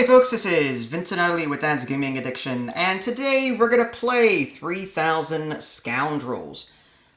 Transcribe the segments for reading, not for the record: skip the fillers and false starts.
folks, this is Vincent Utley with Dad's Gaming Addiction, and today we're going to play 3000 Scoundrels.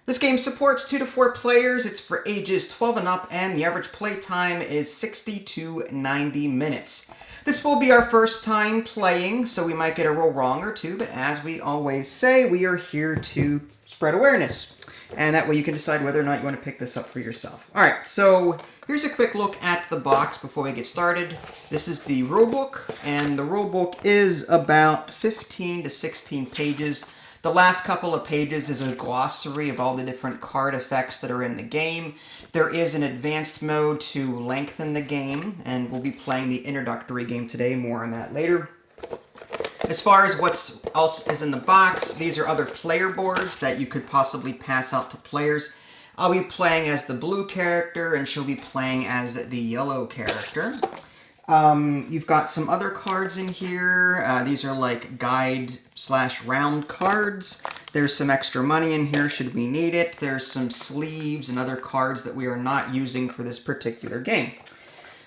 This game supports 2 to 4 players, it's for ages 12 and up, and the average play time is 60 to 90 minutes. This will be our first time playing, so we might get a roll wrong or two, but as we always say, we are here to spread awareness. And that way you can decide whether or not you want to pick this up for yourself. Alright, so here's a quick look at the box before we get started. This is the rulebook, and the rulebook is about 15 to 16 pages. The last couple of pages is a glossary of all the different card effects that are in the game. There is an advanced mode to lengthen the game, and we'll be playing the introductory game today. More on that later. As far as what else is in the box, these are other player boards that you could possibly pass out to players. I'll be playing as the blue character, and she'll be playing as the yellow character. You've got some other cards in here. These are like guide/round cards. There's some extra money in here should we need it. There's some sleeves and other cards that we are not using for this particular game.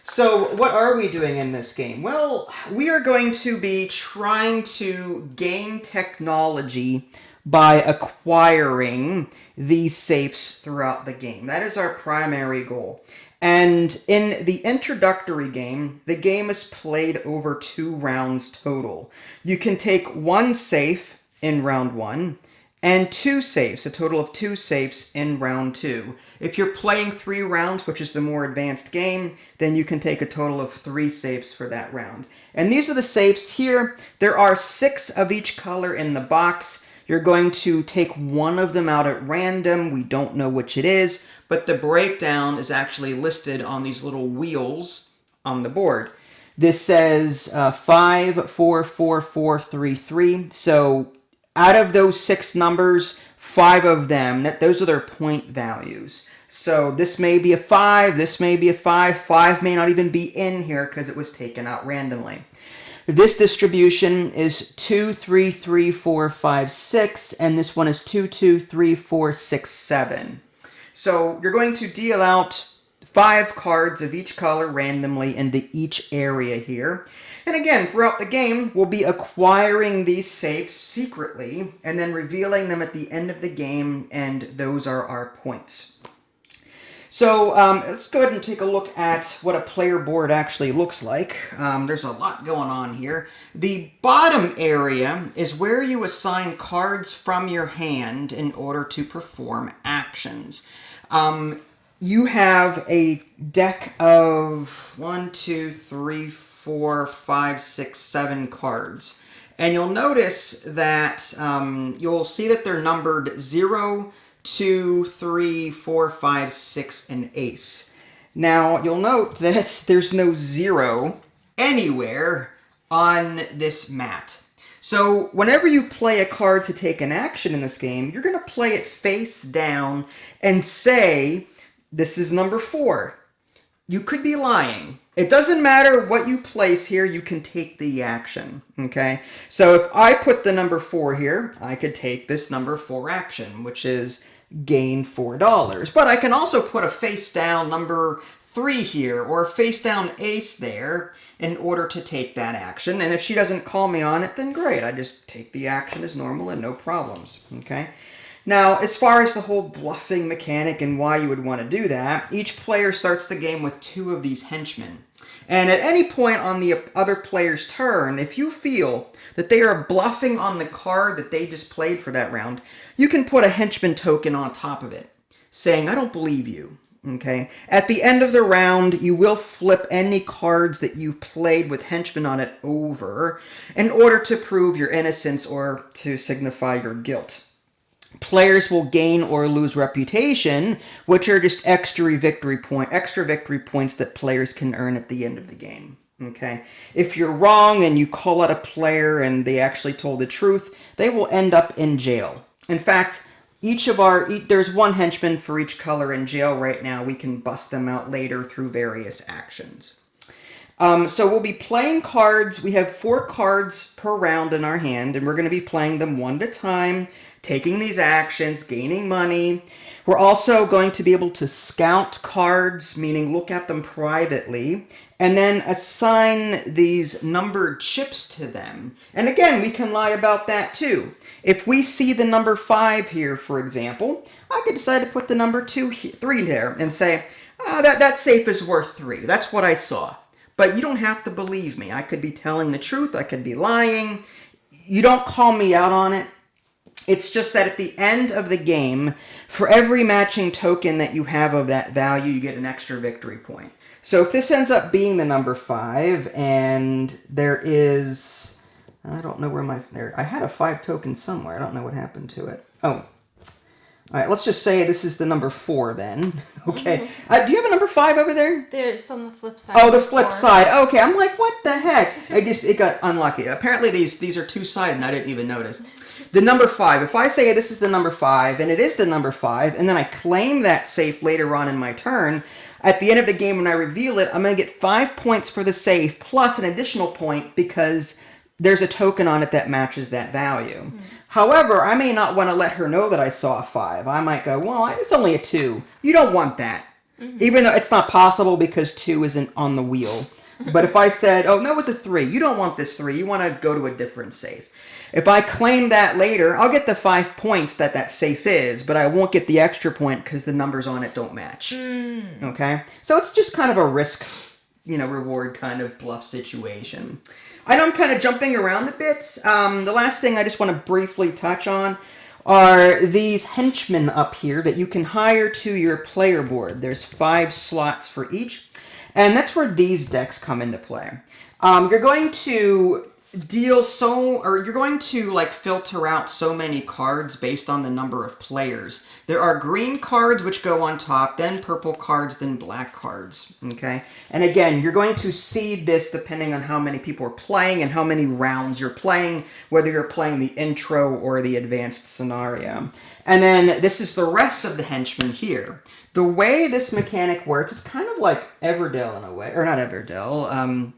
So, what are we doing in this game? Well, we are going to be trying to gain technology by acquiring these safes throughout the game. That is our primary goal. And in the introductory game, the game is played over 2 rounds total. You can take 1 safe in round 1, and 2 safes, a total of 2 safes in round 2. If you're playing 3 rounds, which is the more advanced game, then you can take a total of 3 safes for that round. And these are the safes here. There are 6 of each color in the box. You're going to take one of them out at random. We don't know which it is, but the breakdown is actually listed on these little wheels on the board. This says 5, 4, 4, 4, 3, 3. So out of those 6 numbers, 5 of them, those are their point values. So this may be a 5, this may be a 5, 5 may not even be in here because it was taken out randomly. This distribution is 2, 3, 3, 4, 5, 6, and this one is 2, 2, 3, 4, 6, 7. So you're going to deal out 5 cards of each color randomly into each area here. And again, throughout the game, we'll be acquiring these safes secretly and then revealing them at the end of the game, and those are our points. So let's go ahead and take a look at what a player board actually looks like. There's a lot going on here. The bottom area is where you assign cards from your hand in order to perform actions. You have a deck of 1, 2, 3, 4, 5, 6, 7 cards. And you'll notice that you'll see that they're numbered 0, 2, 3, 4, 5, 6, and ace. Now, you'll note that there's no 0 anywhere on this mat. So, whenever you play a card to take an action in this game, you're going to play it face down and say, this is number 4. You could be lying. It doesn't matter what you place here, you can take the action, okay? So if I put the number 4 here, I could take this number 4 action, which is gain $4. But I can also put a face down number 3 here, or a face down ace there, in order to take that action. And if she doesn't call me on it, then great. I just take the action as normal and no problems, okay? Now, as far as the whole bluffing mechanic and why you would want to do that, each player starts the game with 2 of these henchmen. And at any point on the other player's turn, if you feel that they are bluffing on the card that they just played for that round, you can put a henchman token on top of it, saying, I don't believe you. Okay? At the end of the round, you will flip any cards that you played with henchmen on it over in order to prove your innocence or to signify your guilt. Players will gain or lose reputation, which are just extra victory points that players can earn at the end of the game. Okay? If you're wrong and you call out a player and they actually told the truth, they will end up in jail. In fact, there's 1 henchman for each color in jail right now. We can bust them out later through various actions. So we'll be playing cards. We have 4 cards per round in our hand, and we're going to be playing them one at a time, taking these actions, gaining money. We're also going to be able to scout cards, meaning look at them privately, and then assign these numbered chips to them. And again, we can lie about that too. If we see the number 5 here, for example, I could decide to put the number 3 there and say, that safe is worth 3. That's what I saw. But you don't have to believe me. I could be telling the truth. I could be lying. You don't call me out on it. It's just that at the end of the game, for every matching token that you have of that value, you get an extra victory point. So if this ends up being the number 5, and there is, I don't know where I had a 5 token somewhere. I don't know what happened to it. Oh. All right, let's just say this is the number 4 then. Okay. Do you have a number 5 over there? It's on the flip side. Oh, the flip side. Okay, I'm like, what the heck? It got unlucky. Apparently these are two-sided and I didn't even notice. The number 5. If I say this is the number 5 and it is the number 5, and then I claim that safe later on in my turn, at the end of the game when I reveal it, I'm going to get 5 points for the safe plus an additional point because there's a token on it that matches that value. However, I may not want to let her know that I saw a 5. I might go, well, it's only a 2. You don't want that. Even though it's not possible because 2 isn't on the wheel. But if I said, oh, no, it's a 3. You don't want this 3. You want to go to a different safe. If I claim that later, I'll get the 5 points that safe is, but I won't get the extra point because the numbers on it don't match. Okay? So it's just kind of a risk, reward kind of bluff situation. I know I'm kind of jumping around a bit. The last thing I just want to briefly touch on are these henchmen up here that you can hire to your player board. There's 5 slots for each, and that's where these decks come into play. You're going to you're going to filter out so many cards based on the number of players. There are green cards which go on top, then purple cards, then black cards, okay? And again, you're going to seed this depending on how many people are playing and how many rounds you're playing, whether you're playing the intro or the advanced scenario. And then this is the rest of the henchmen here. The way this mechanic works, it's kind of like Everdell in a way, or not Everdell,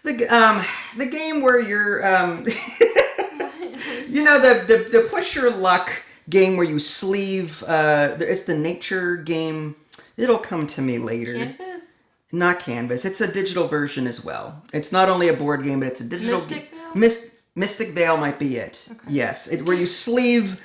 the game where you're, the push your luck game where you sleeve, it's the nature game. It'll come to me later. Canvas? Not Canvas. It's a digital version as well. It's not only a board game, but it's a digital Mystic Veil? Mystic Veil might be it. Okay. Yes, where you sleeve,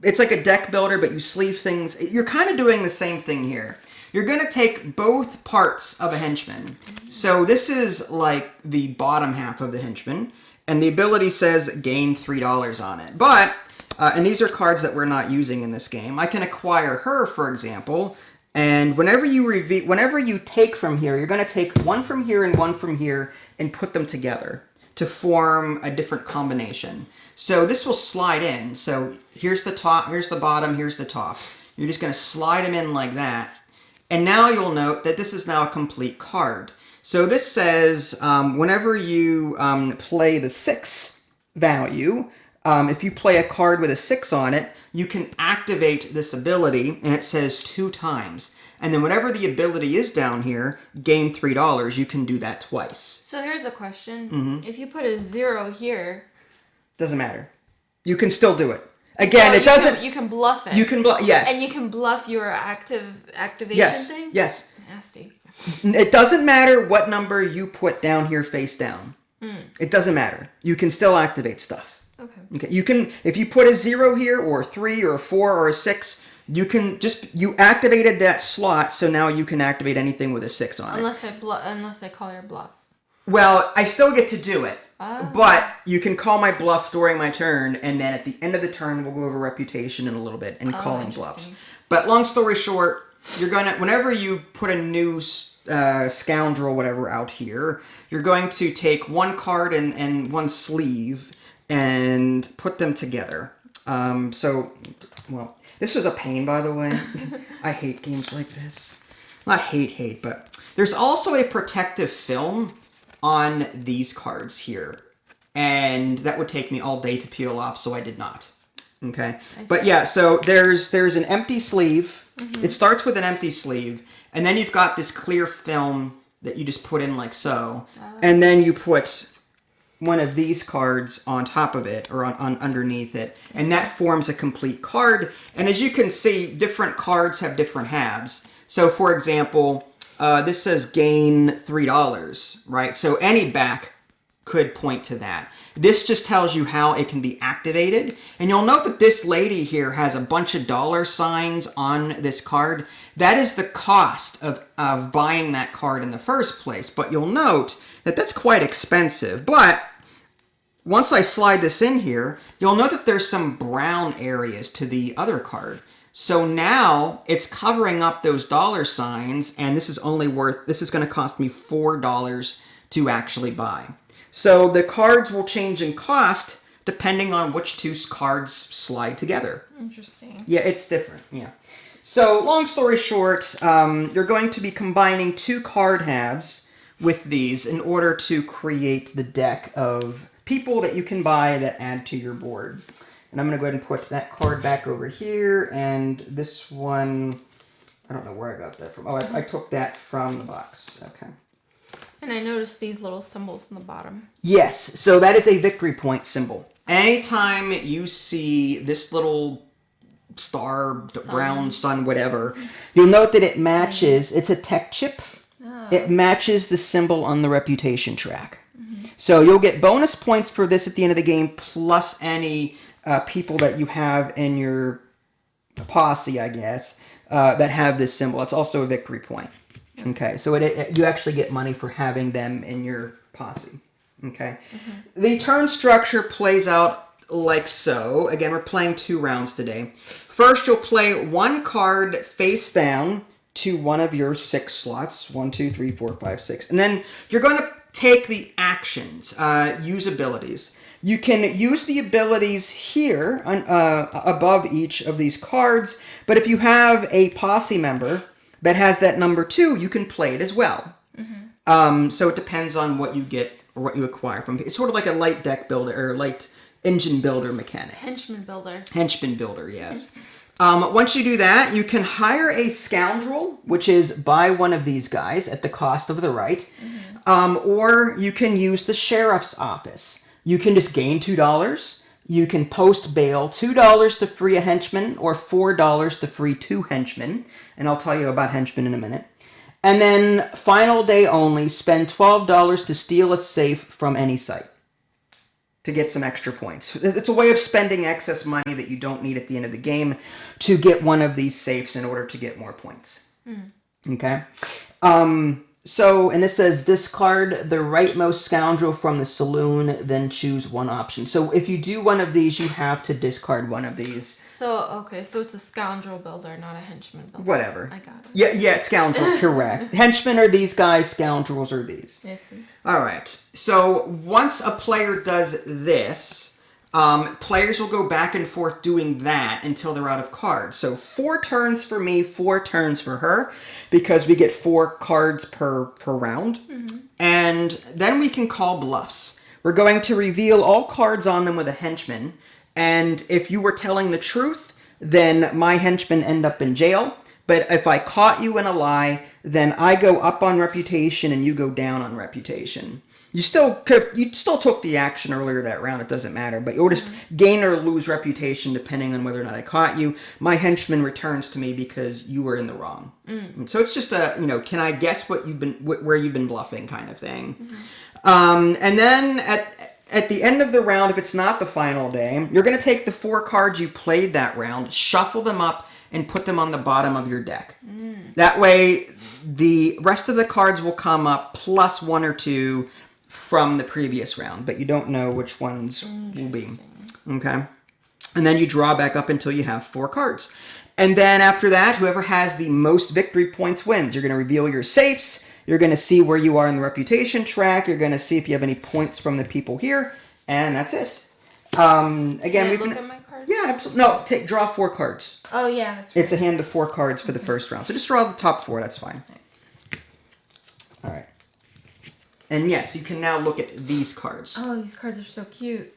it's like a deck builder, but you sleeve things. You're kind of doing the same thing here. You're going to take both parts of a henchman. So this is like the bottom half of the henchman, and the ability says gain $3 on it. But, and these are cards that we're not using in this game. I can acquire her, for example, and whenever you take from here, you're going to take one from here and one from here and put them together to form a different combination. So this will slide in. So here's the top, here's the bottom, here's the top. You're just going to slide them in like that. And now you'll note that this is now a complete card. So this says whenever you play the 6 value, if you play a card with a 6 on it, you can activate this ability, and it says 2 times. And then whatever the ability is down here, gain $3, you can do that twice. So here's a question. If you put a 0 here... Doesn't matter. You can still do it. Again, it doesn't... You can bluff it. You can bluff, yes. And you can bluff your activation thing? Yes. Nasty. It doesn't matter what number you put down here face down. It doesn't matter. You can still activate stuff. Okay. You can, if you put a 0 here, or a 3, or a 4, or a 6, you can you activated that slot, so now you can activate anything with a 6 on it. Unless I call your bluff. Well, I still get to do it. But you can call my bluff during my turn, and then at the end of the turn, we'll go over reputation in a little bit and calling bluffs. But long story short, you're gonna, whenever you put a new scoundrel, whatever, out here, you're going to take one card and one sleeve and put them together. Well, this was a pain, by the way. I hate games like this. Not hate, but there's also a protective film on these cards here, and that would take me all day to peel off, so I did not. Okay, but yeah, so there's an empty sleeve. It starts with an empty sleeve, and then you've got this clear film that you just put in like so, and then you put one of these cards on top of it, or on underneath it, and that forms a complete card. And as you can see, different cards have different halves. So for example, this says gain $3, right? So any back could point to that. This just tells you how it can be activated. And you'll note that this lady here has a bunch of dollar signs on this card. That is the cost of buying that card in the first place. But you'll note that that's quite expensive. But once I slide this in here, you'll note that there's some brown areas to the other card. So now it's covering up those dollar signs, and this is going to cost me $4 to actually buy. So the cards will change in cost depending on which two cards slide together. Interesting. Yeah, it's different. Yeah. So long story short, you're going to be combining two card halves with these in order to create the deck of people that you can buy that add to your board. And I'm going to go ahead and put that card back over here, and this one, I don't know where I got that from. Oh, I took that from the box. Okay. And I noticed these little symbols in the bottom. Yes, so that is a victory point symbol. Anytime you see this little star, brown sun, whatever, you'll note that it matches, it's a tech chip. Oh. It matches the symbol on the reputation track. Mm-hmm. So you'll get bonus points for this at the end of the game, plus any people that you have in your posse, I guess, that have this symbol. It's also a victory point. Okay, so you actually get money for having them in your posse. Okay. Mm-hmm. The turn structure plays out like so. Again, we're playing 2 rounds today. First, you'll play one card face down to one of your 6 slots. 1, 2, 3, 4, 5, 6. And then you're going to take the actions, use abilities. You can use the abilities here above each of these cards, but if you have a posse member that has that number 2, you can play it as well. Mm-hmm. So it depends on what you get or what you acquire from it. It's sort of like a light deck builder or light engine builder mechanic. Henchman builder. Henchman builder, yes. Once you do that, you can hire a Scoundrel, which is buy one of these guys at the cost of the right. Mm-hmm. Or you can use the sheriff's office. You can just gain $2. You can post bail $2 to free a henchman or $4 to free 2 henchmen. And I'll tell you about henchmen in a minute. And then, final day only, spend $12 to steal a safe from any site to get some extra points. It's a way of spending excess money that you don't need at the end of the game to get one of these safes in order to get more points. Mm. Okay? And it says discard the rightmost scoundrel from the saloon, then choose one option. So if you do one of these, you have to discard one of these. So it's a scoundrel builder, not a henchman builder. Whatever. I got it. Yeah, scoundrel, correct. Henchmen are these guys, scoundrels are these. Yes. All right. So once a player does this, players will go back and forth doing that until they're out of cards. So 4 turns for me, 4 turns for her, because we get 4 cards per round. Mm-hmm. And then we can call bluffs. We're going to reveal all cards on them with a henchman. And if you were telling the truth, then my henchmen end up in jail. But if I caught you in a lie, then I go up on reputation and you go down on reputation. You still took the action earlier that round. It doesn't matter, but you'll just gain or lose reputation depending on whether or not I caught you. My henchman returns to me because you were in the wrong. Mm. So it's just can I guess where you've been bluffing kind of thing. Mm-hmm. And then at the end of the round, if it's not the final day, you're going to take the 4 cards you played that round, shuffle them up, and put them on the bottom of your deck. Mm. That way, the rest of the cards will come up plus 1 or 2 from the previous round, but you don't know which ones will be. Okay? And then you draw back up until you have 4 cards. And then after that, whoever has the most victory points wins. You're going to reveal your safes. You're going to see where you are in the reputation track. You're going to see if you have any points from the people here. And that's it. Again, can I look at my cards? Yeah, absolutely. No, draw 4 cards. Oh, yeah, that's right. It's a hand of 4 cards for the first round. So just draw the top 4. That's fine. All right. And yes, you can now look at these cards. Oh, these cards are so cute.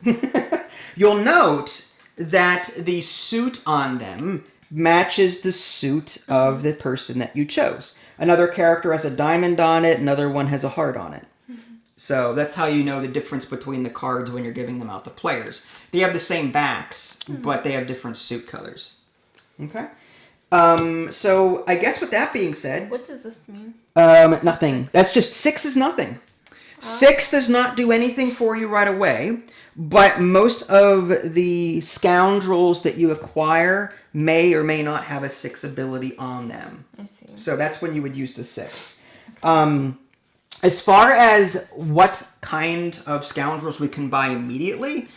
You'll note that the suit on them matches the suit of the person that you chose. Another character has a diamond on it, another one has a heart on it. Mm-hmm. So that's how you know the difference between the cards when you're giving them out to players. They have the same backs, but they have different suit colors. Okay? So I guess with that being said... What does this mean? Nothing. That's just 6 is nothing. 6 does not do anything for you right away, but most of the scoundrels that you acquire may or may not have a 6 ability on them. I see. So that's when you would use the 6. As far as what kind of scoundrels we can buy immediately,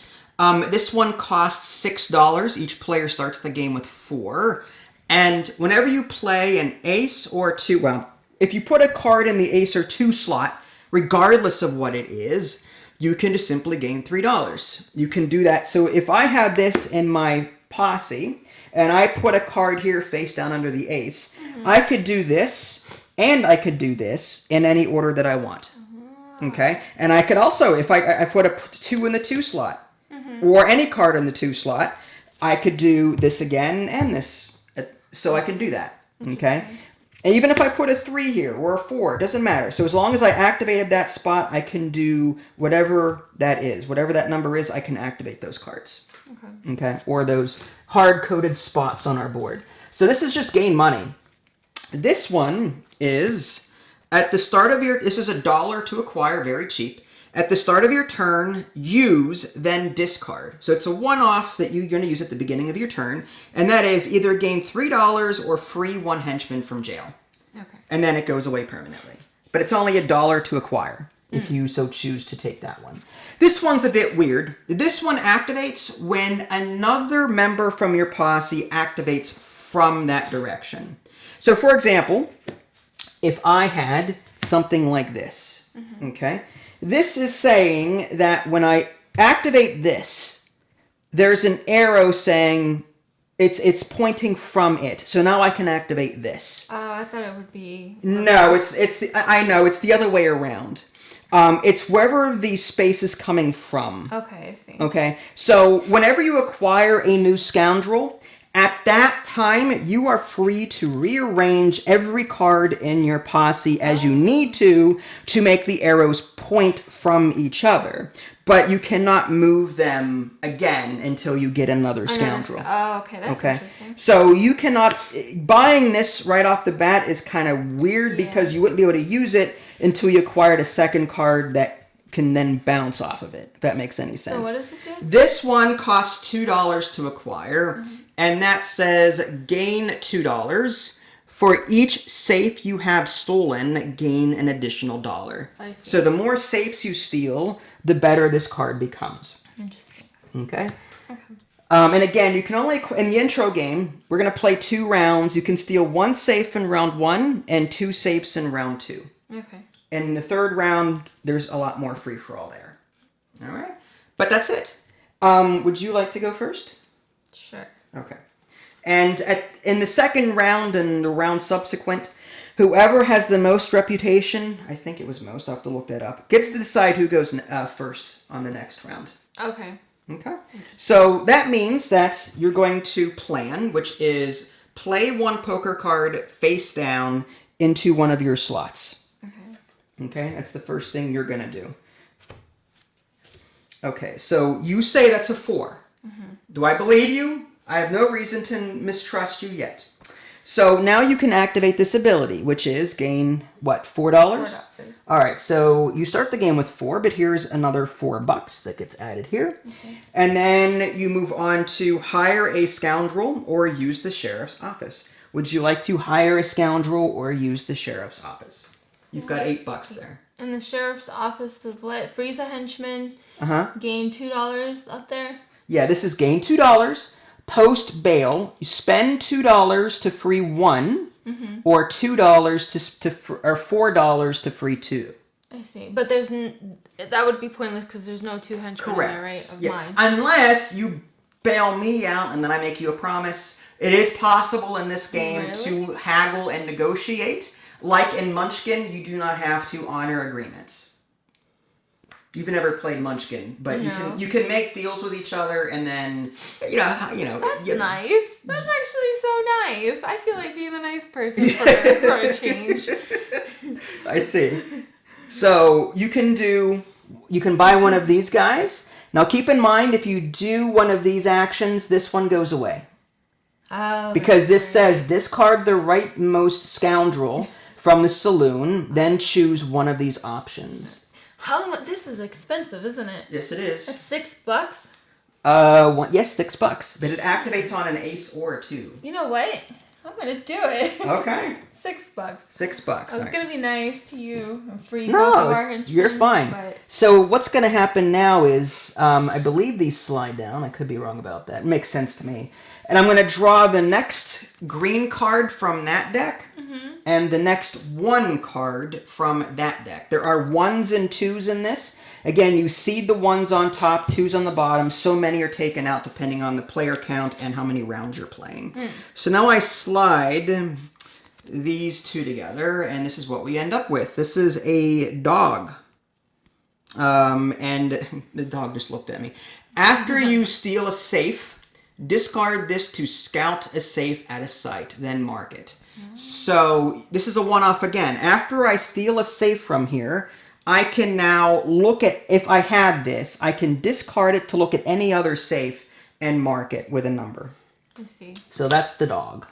this one costs $6. Each player starts the game with 4. And whenever you play an ace or 2, well, if you put a card in the ace or 2 slot, regardless of what it is, you can just simply gain $3. You can do that. So if I had this in my posse, and I put a card here face down under the ace, I could do this, and I could do this in any order that I want. Okay? And I could also, if I put a 2 in the 2 slot, or any card in the 2 slot, I could do this again and this. So I can do that. Okay? And even if I put a 3 here or a 4, it doesn't matter. So as long as I activated that spot, I can do whatever that is. Whatever that number is, I can activate those cards. Okay? Or those hard-coded spots on our board. So this is just gain money. This one is, at the start of your, this is $1 to acquire, very cheap. At the start of your turn, use, then discard. So it's a one-off that you're going to use at the beginning of your turn. And that is either gain $3 or free 1 henchman from jail. Okay. And then it goes away permanently. But it's only $1 to acquire, if you so choose to take that one. This one's a bit weird. This one activates when another member from your posse activates from that direction. So for example, if I had something like this, okay? This is saying that when I activate this, there's an arrow saying it's pointing from it. So now I can activate this. Oh, I thought it would be... No, I know, it's the other way around. It's wherever the space is coming from. Okay, I see. Okay, so whenever you acquire a new scoundrel, at that time, you are free to rearrange every card in your posse as you need to make the arrows point from each other. But you cannot move them again until you get another scoundrel. Oh, okay, that's interesting. So you cannot... Buying this right off the bat is kind of weird because you wouldn't be able to use it until you acquired a second card that can then bounce off of it, if that makes any sense. So what does it do? This one costs $2 to acquire, and that says gain $2. For each safe you have stolen, gain an additional $1. I see. So the more safes you steal, the better this card becomes. Interesting. Okay? And again, you can only, in the intro game, we're going to play 2 rounds. You can steal 1 safe in round 1 and 2 safes in round 2. Okay. In the 3rd round, there's a lot more free-for-all there. All right? But that's it. Would you like to go first? Sure. Okay. And in the 2nd round and the round subsequent, whoever has the most reputation, I think it was most, I'll have to look that up, gets to decide who goes first on the next round. Okay. Okay. So that means that you're going to plan, which is play 1 poker card face down into one of your slots. Okay, that's the first thing you're going to do. Okay, so you say that's a 4. Do I believe you? I have no reason to mistrust you yet. So now you can activate this ability, which is gain, what, $4? $4. All right, so you start the game with 4, but here's another $4 that gets added here. And then you move on to hire a scoundrel or use the sheriff's office. Would you like to hire a scoundrel or use the sheriff's office? You've got $8 there. And the sheriff's office does what? Freeze a henchman. Gain $2 up there. Yeah, this is gain $2. Post bail, you spend $2 to free 1, or $2 or $4 to free 2. I see, but that would be pointless because there's no 2 henchmen in there, right? Of mine. Unless you bail me out and then I make you a promise. It is possible in this game to haggle and negotiate. Like in Munchkin, you do not have to honor agreements. You've never played Munchkin, but you can make deals with each other, and then you know. That's nice. That's actually so nice. I feel like being a nice person for a change. I see. So you can buy one of these guys. Now keep in mind, if you do one of these actions, this one goes away. Oh, Because this that's says discard the rightmost scoundrel from the saloon, then choose one of these options. How much? This is expensive, isn't it? Yes, it is. That's $6. Yes, $6. But it activates on an ace or a 2. You know what? I'm gonna do it. Okay. $6. $6. I was gonna be nice to you and free No, both of our henchmen, you're fine. but- So what's going to happen now is, I believe these slide down. I could be wrong about that. It makes sense to me. And I'm going to draw the next green card from that deck and the next 1 card from that deck. There are 1s and 2s in this. Again, you seed the 1s on top, 2s on the bottom. So many are taken out depending on the player count and how many rounds you're playing. So now I slide these 2 together, and this is what we end up with. This is a dog. And the dog just looked at me. After you steal a safe, discard this to scout a safe at a site, then mark it. So this is a one-off again. After I steal a safe from here, I can now look at, if I had this, I can discard it to look at any other safe and mark it with a number. I see. So that's the dog.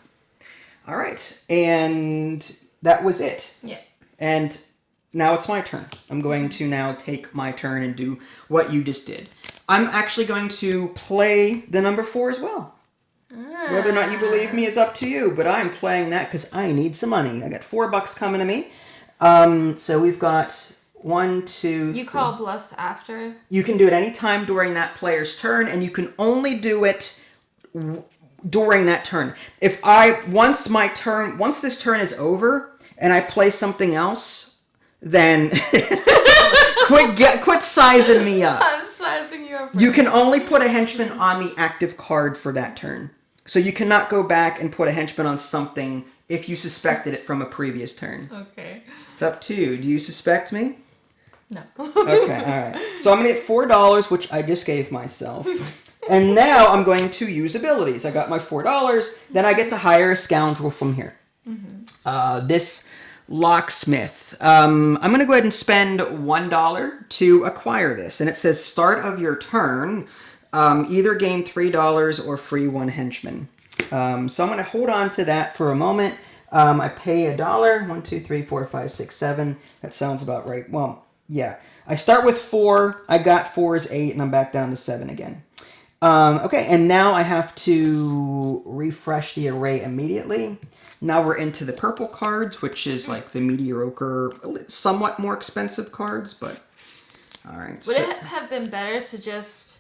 All right, and that was it. Yeah. And now it's my turn. I'm going to now take my turn and do what you just did. I'm actually going to play the number 4 as well. Whether or not you believe me is up to you, but I'm playing that because I need some money. I got $4 coming to me. So we've got 1, 2. You call bluffs after? You can do it any time during that player's turn, and you can only do it during that turn. If once this turn is over and I play something else, then quit sizing me up. I'm sizing you up. You can only put a henchman on the active card for that turn. So you cannot go back and put a henchman on something if you suspected it from a previous turn. Okay. It's up to you. Do you suspect me? No. Okay, all right. So I'm going to get $4, which I just gave myself. And now I'm going to use abilities. I got my $4. Then I get to hire a scoundrel from here. This locksmith. I'm going to go ahead and spend $1 to acquire this. And it says start of your turn. Either gain $3 or free 1 henchman. So I'm going to hold on to that for a moment. I pay $1. 1, 2, 3, 4, 5, 6, 7. That sounds about right. Well, yeah. I start with 4. I got 4 is 8, and I'm back down to 7 again. Okay, and now I have to refresh the array immediately. Now we're into the purple cards, which is like the mediocre, somewhat more expensive cards, but all right. Would it have been better to just,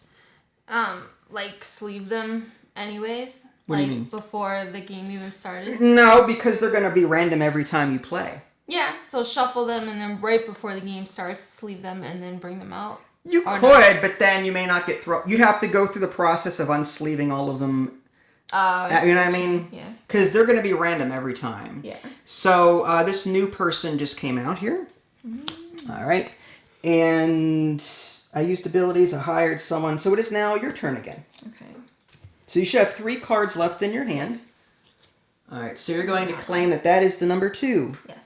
like, sleeve them anyways? What do you like, mean? Before the game even started? No, because they're going to be random every time you play. Yeah, so shuffle them and then right before the game starts, sleeve them and then bring them out. You could, but then you may not get thrown. You'd have to go through the process of unsleeving all of them. You know what I mean? Yeah. Because they're going to be random every time. Yeah. So this new person just came out here. All right. And I used abilities. I hired someone. So it is now your turn again. Okay. So you should have 3 cards left in your hand. All right. So you're going to claim that is the number 2. Yes.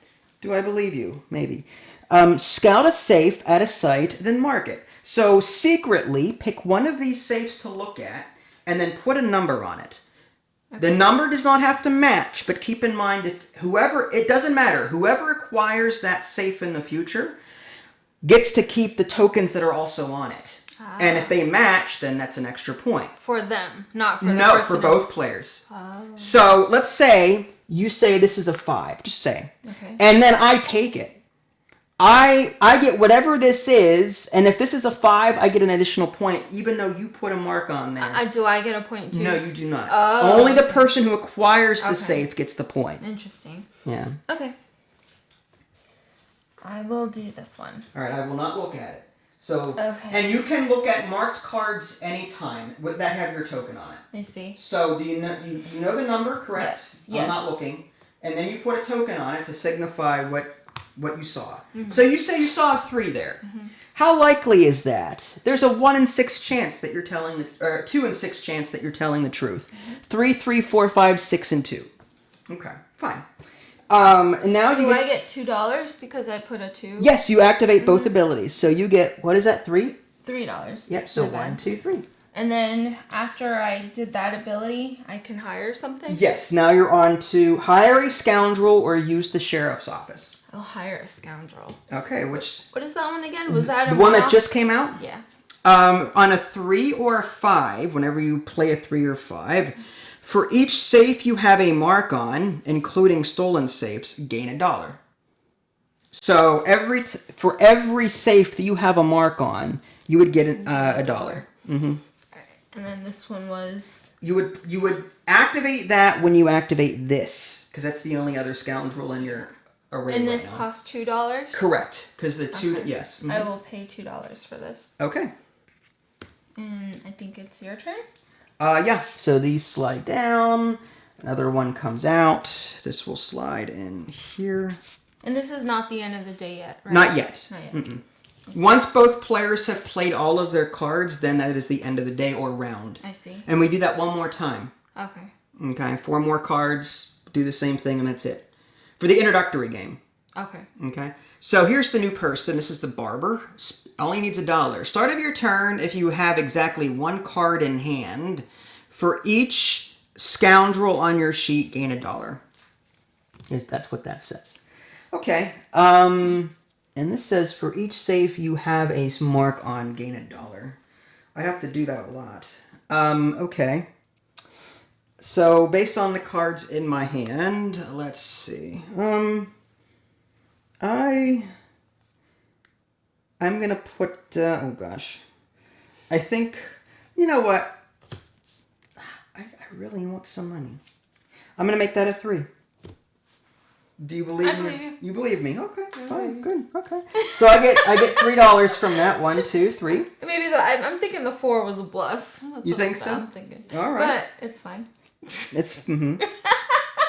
Do I believe you? Maybe. Scout a safe at a site, then mark it. So secretly pick one of these safes to look at and then put a number on it. Okay. The number does not have to match, but keep in mind it doesn't matter. Whoever acquires that safe in the future gets to keep the tokens that are also on it. And if they match, then that's an extra point. For them, not for the No, person for both players. Oh. So let's say you say this is a 5. Just say. Okay. And then I take it. I get whatever this is, and if this is a 5, I get an additional point, even though you put a mark on there. Do I get a point too? No, you do not. Oh. Only the person who acquires the safe gets the point. Interesting. Yeah. Okay. I will do this one. All right, I will not look at it. So, okay. And you can look at marked cards anytime that have your token on it. I see. So, do you know the number, correct? Yes. Yes. I'm not looking. And then you put a token on it to signify what you saw. Mm-hmm. So you say you saw a 3 there. Mm-hmm. How likely is that? There's a 1 in 6 chance that you're telling or 2 in 6 chance that you're telling the truth. 3, 3, 4, 5, 6, and 2. Okay, fine. And now do I get $2 because I put a 2? Yes, you activate both abilities. So you get, what is that, 3? $3. Yep, so 1, 2, 3. And then after I did that ability, I can hire something? Yes, now you're on to hire a scoundrel or use the sheriff's office. I'll hire a scoundrel. Okay, which... What is that one again? Was that the one that just came out? Yeah. On a 3 or a 5, whenever you play a 3 or 5, for each safe you have a mark on, including stolen safes, gain $1. So for every safe that you have a mark on, you would get $1. Mm-hmm. All right. And then this one was... You would activate that when you activate this, because that's the only other scoundrel in your array. And this right now. costs $2? Correct, because the two... Okay. Yes. Mm-hmm. I will pay $2 for this. Okay. And I think it's your turn? Yeah. So these slide down. Another one comes out. This will slide in here. And this is not the end of the day yet, right? Not yet. Not yet. Mm-mm. Once both players have played all of their cards, then that is the end of the day or round. I see. And we do that one more time. Okay. Okay, 4 more cards, do the same thing, and that's it. For the introductory game. Okay. Okay. So here's the new person. This is the barber. Only needs $1. Start of your turn, if you have exactly 1 card in hand, for each scoundrel on your sheet, gain $1. That's what that says. Okay. And this says for each safe you have a mark on, gain $1. I'd have to do that a lot. Okay. So based on the cards in my hand, let's see. I'm gonna put, oh gosh. I think, you know what? I really want some money. I'm gonna make that a 3. Do you believe me? I believe you. You believe me? Okay, fine, good, okay. So I get $3 from that. 1, 2, 3. Maybe I'm thinking the 4 was a bluff. That's You what think so? I'm thinking. All right. But it's fine. It's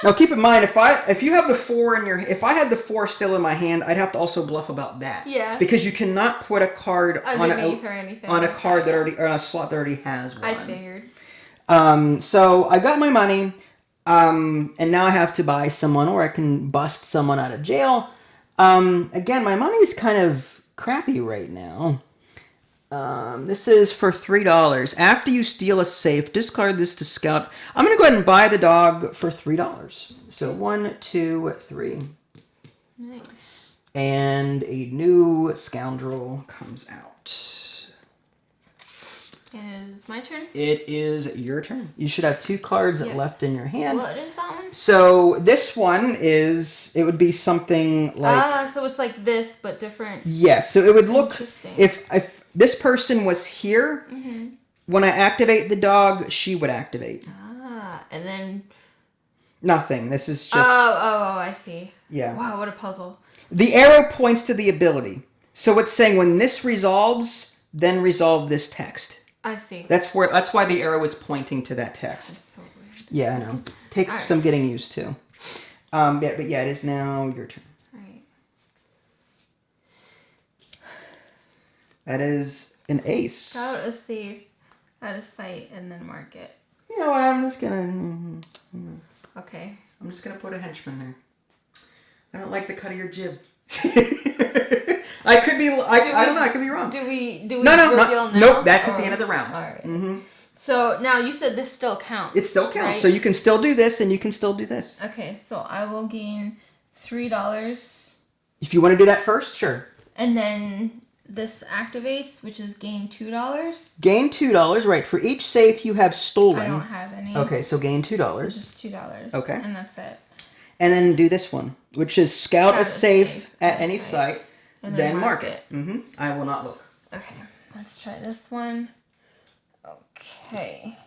Now keep in mind, if you have the 4 in your, if I had the 4 still in my hand, I'd have to also bluff about that. Yeah. Because you cannot put a card Underneath or anything on a like card that, that already, or on a slot that already has one. I figured. So I got my money, and now I have to buy someone, or I can bust someone out of jail. Again, my money is kind of crappy right now. This is for $3. After you steal a safe, discard this to scout. I'm going to go ahead and buy the dog for $3. So 1, 2, 3. Nice. And a new scoundrel comes out. And it is my turn? It is your turn. You should have 2 cards Yep. left in your hand. What is that one? So this one is, it would be something like... so it's like this, but different. Yeah, so it would look, Interesting. if this person was here, Mm-hmm. when I activate the dog, she would activate. And then... Nothing. This is just... Oh, I see. Yeah. Wow, what a puzzle. The arrow points to the ability. So it's saying when this resolves, then resolve this text. I see. That's why the arrow is pointing to that text. That's so weird. Yeah, I know. Takes Alright. some getting used to. But yeah, it is now your turn. Alright. That is an ace. Scout a safe out of sight and then mark it. You know what? I'm just gonna Okay. put a henchman there. I don't like the cut of your jib. I could be. I don't know. I could be wrong. Do we No, reveal now? nope. That's at the end of the round. All right. Mm-hmm. So now you said this still counts. It still counts. right? So you can still do this, and you can still do this. Okay, so I will gain $3, If you want to do that first, sure. and then this activates, which is gain $2. Gain $2. Right. For each safe you have stolen. I don't have any. Okay, so gain $2. So just $2. Okay. And that's it. And then do this one, which is scout a safe at any site. site, And then mark it. Mm-hmm. I will not look. Okay, let's try this one. Okay.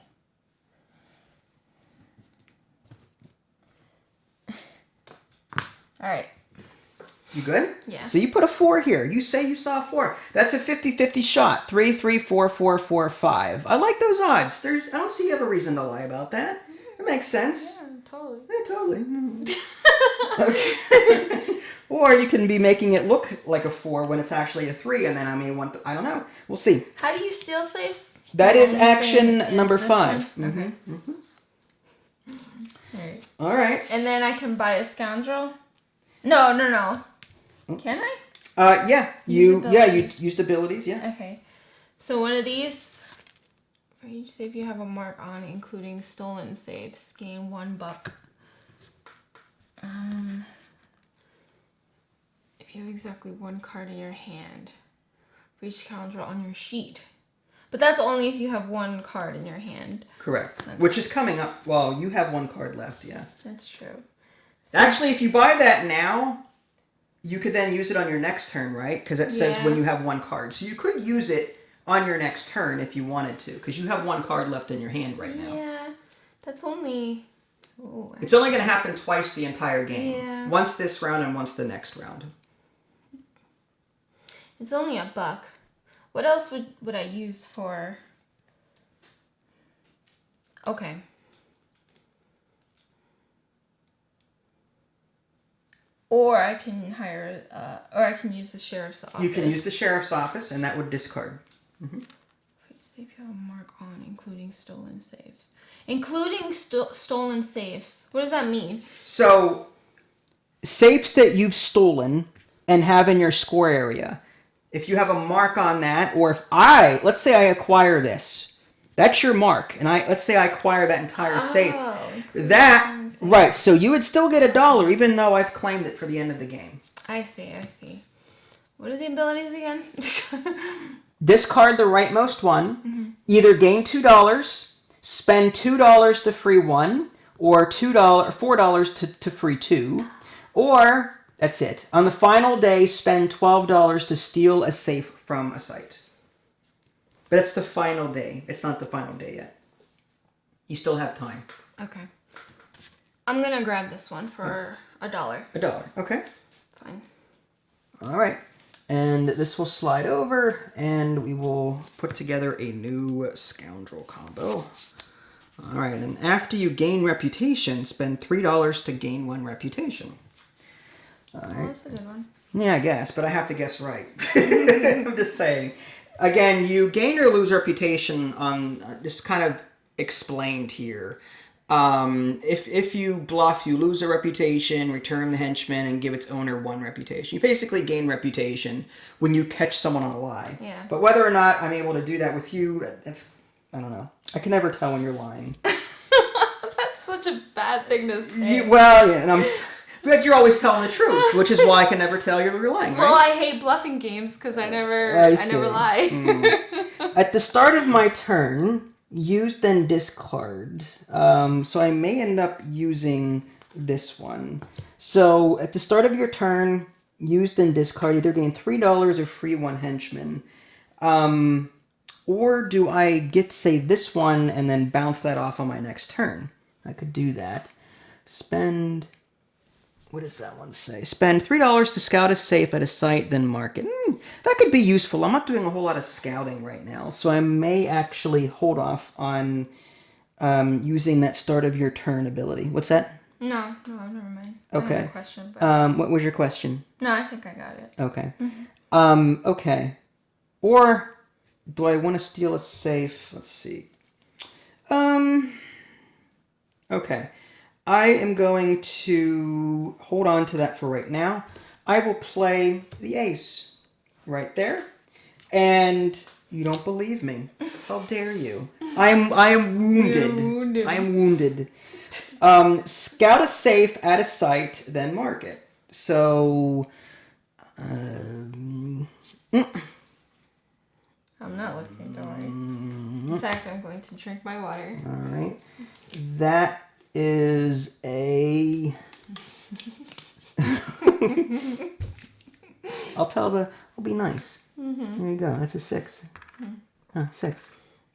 All right. You good? Yeah. So you put a 4 here. You say you saw a 4. That's a 50-50 shot. 3, 3, 4, 4, 4, 5. I like those odds. I don't see you have a reason to lie about that. It makes sense. Yeah, totally. Yeah, totally. Okay. Or you can be making it look like a 4 when it's actually a 3, and then I don't know. We'll see. How do you steal safes? That is The only action thing is number this 5. one? Mm-hmm. Okay. Mm-hmm. All right. All right. And then I can buy a scoundrel? No. Can I? Yeah. Use You abilities. used abilities, yeah. Okay. So one of these For each save you have a mark on, including stolen saves, gain $1. If you have exactly one card in your hand, for each scoundrel on your sheet. But that's only if you have one card in your hand. Correct. Which is coming up. Well, you have one card left, yeah. That's true. So actually, if you buy that now, you could then use it on your next turn, right? Because it says when you have one card. So you could use it on your next turn if you wanted to, because you have one card left in your hand right now. Yeah, that's only... Ooh, it's only going to happen twice the entire game. Yeah. Once this round and once the next round. It's only $1. What else would I use for... Okay. Or I can hire, or I can use the sheriff's office. You can use the sheriff's office, and that would discard. Mm-hmm. Save you have a mark on, including stolen saves. Including stolen saves. What does that mean? So, safes that you've stolen and have in your score area. If you have a mark on that, or if let's say I acquire this, that's your mark, and let's say I acquire that entire safe. Right, so you would still get $1 even though I've claimed it for the end of the game. I see. What are the abilities again? Discard the rightmost one, either gain $2, spend $2 to free one, or $4 to free two, or, that's it. On the final day, spend $12 to steal a safe from a site. But it's the final day. It's not the final day yet. You still have time. Okay. I'm going to grab this one for $1. $1, okay. Fine. All right. And this will slide over, and we will put together a new Scoundrel combo. All right, and after you gain reputation, spend $3 to gain 1 reputation. All right. Oh, that's a good one. Yeah, I guess, but I have to guess right. I'm just saying. Again, you gain or lose reputation on just kind of explained here. If you bluff, you lose a reputation, return the henchman, and give its owner 1 reputation. You basically gain reputation when you catch someone on a lie. Yeah. But whether or not I'm able to do that with you, I don't know. I can never tell when you're lying. That's such a bad thing to say. But you're always telling the truth, which is why I can never tell you're lying, right? Well, I hate bluffing games because I never lie. At the start of my turn, use then discard. So I may end up using this one. So at the start of your turn, use then discard. Either gain $3 or free 1 henchman. Or do I get, say, this one and then bounce that off on my next turn? I could do that. Spend... What does that one say? Spend $3 to scout a safe at a site, then mark it. That could be useful. I'm not doing a whole lot of scouting right now, so I may actually hold off on using that start of your turn ability. What's that? No, never mind. Okay. I have a question, but... what was your question? No, I think I got it. Okay. Mm-hmm. Okay. Or do I want to steal a safe? Let's see. Okay. I am going to hold on to that for right now. I will play the ace right there. And you don't believe me. How dare you? I am wounded. I am wounded. Scout a safe at a site, then mark it. So... I'm not looking, don't worry. In fact, I'm going to drink my water. All right. That is a... I'll be nice. Mm-hmm. There you go. That's a 6. Mm-hmm. 6.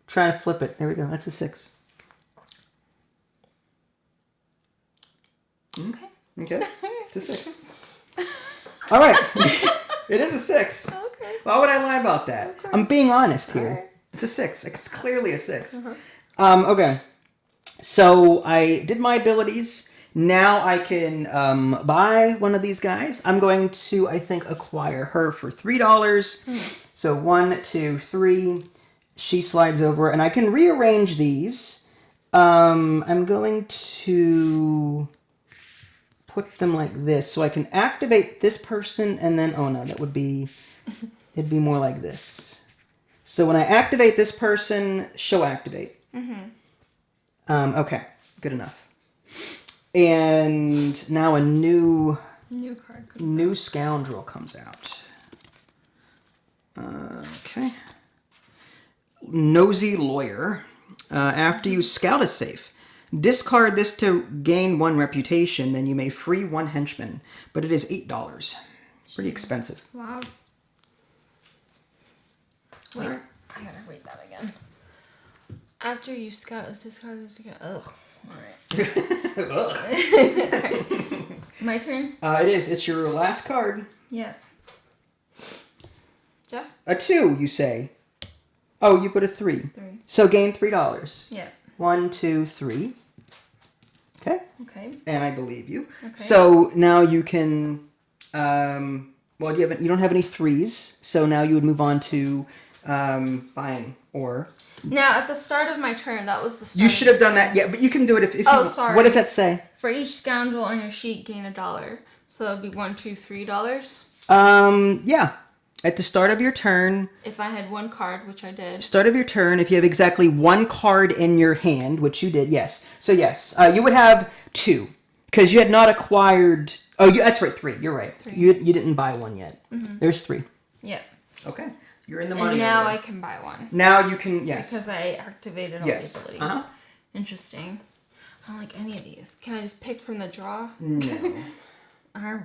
Try to flip it. There we go. That's a 6. Okay. It's a 6. All right. It is a 6. Okay. Why would I lie about that? Okay. I'm being honest here. Right. It's a 6. It's clearly a 6. Okay. So I did my abilities. Now I can buy one of these guys. I'm going to, I think, acquire her for $3. So 1, 2, 3. She slides over, and I can rearrange these. I'm going to put them like this, so I can activate this person, and then, oh no, that would be, it'd be more like this. So when I activate this person, she'll activate. Okay, good enough. And now a new card comes new Scoundrel comes out. Okay. Nosy Lawyer. After you scout a safe, discard this to gain 1 reputation, then you may free 1 henchman. But it is $8. Pretty expensive. Wow. Wait, Alright. I gotta read that again. After you scout, discard this to get. Ugh. Alright. My turn? It is. It's your last card. Yeah. Jeff? A 2, you say. Oh, you put a 3. 3. So gain $3. Yeah. 1, 2, 3. Okay. Okay. And I believe you. Okay. So now you can. Well, you don't have any 3s, so now you would move on to buying or. Now, at the start of my turn, that was the start. You should have done that, yeah, but you can do it if Oh, you. sorry. What does that say? For each scoundrel on your sheet, gain $1. So that would be $1, $2, $3. Yeah. At the start of your turn. If I had 1 card, which I did. Start of your turn, if you have exactly 1 card in your hand, which you did, yes. So yes, you would have 2, because you had not acquired. Oh, that's right, 3. You're right. 3. You didn't buy 1 yet. There's 3. Yep. Okay. You're in the money. And now already. I can buy 1. Now you can, yes. Because I activated all the abilities. Uh-huh. Interesting. I don't like any of these. Can I just pick from the draw? No. Alright.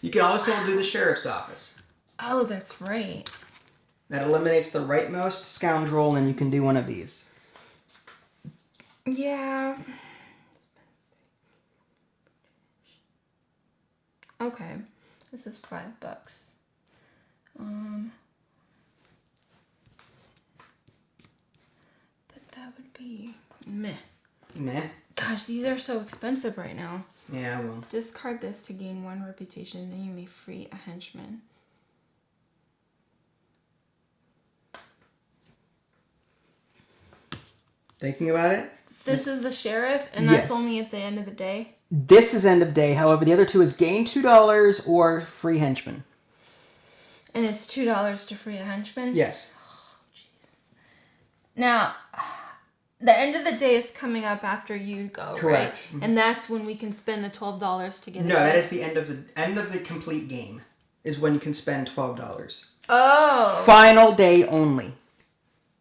You can also do the sheriff's office. Oh, that's right. That eliminates the rightmost scoundrel, and you can do one of these. Yeah. Okay. This is $5. But that would be meh. Meh. Gosh, these are so expensive right now. Yeah, well. Discard this to gain 1 reputation, then you may free a henchman. Thinking about it? This is the sheriff, and that's Yes. only at the end of the day. This is end of day. However, the other 2 is gain $2 or free henchman. And it's $2 to free a henchman? Yes. Jeez. Now, the end of the day is coming up after you go, Correct. right? And that's when we can spend the $12 to get it. No, that is the end of the complete game. Is when you can spend $12. Oh. Final day only.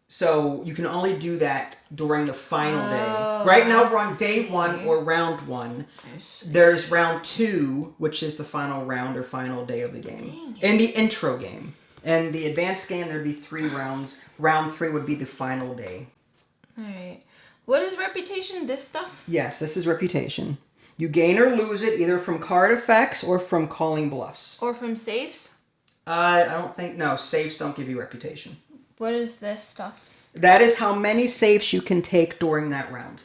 So you can only do that during the final day. Right now we're on day 1 or round 1. There's round 2, which is the final round or final day of the game. In the intro game. And the advanced game, there'd be 3 rounds. Round 3 would be the final day. Alright. What is reputation? This stuff? Yes, this is reputation. You gain or lose it either from card effects or from calling bluffs. Or from saves? I don't think, no, saves don't give you reputation. What is this stuff? That is how many safes you can take during that round.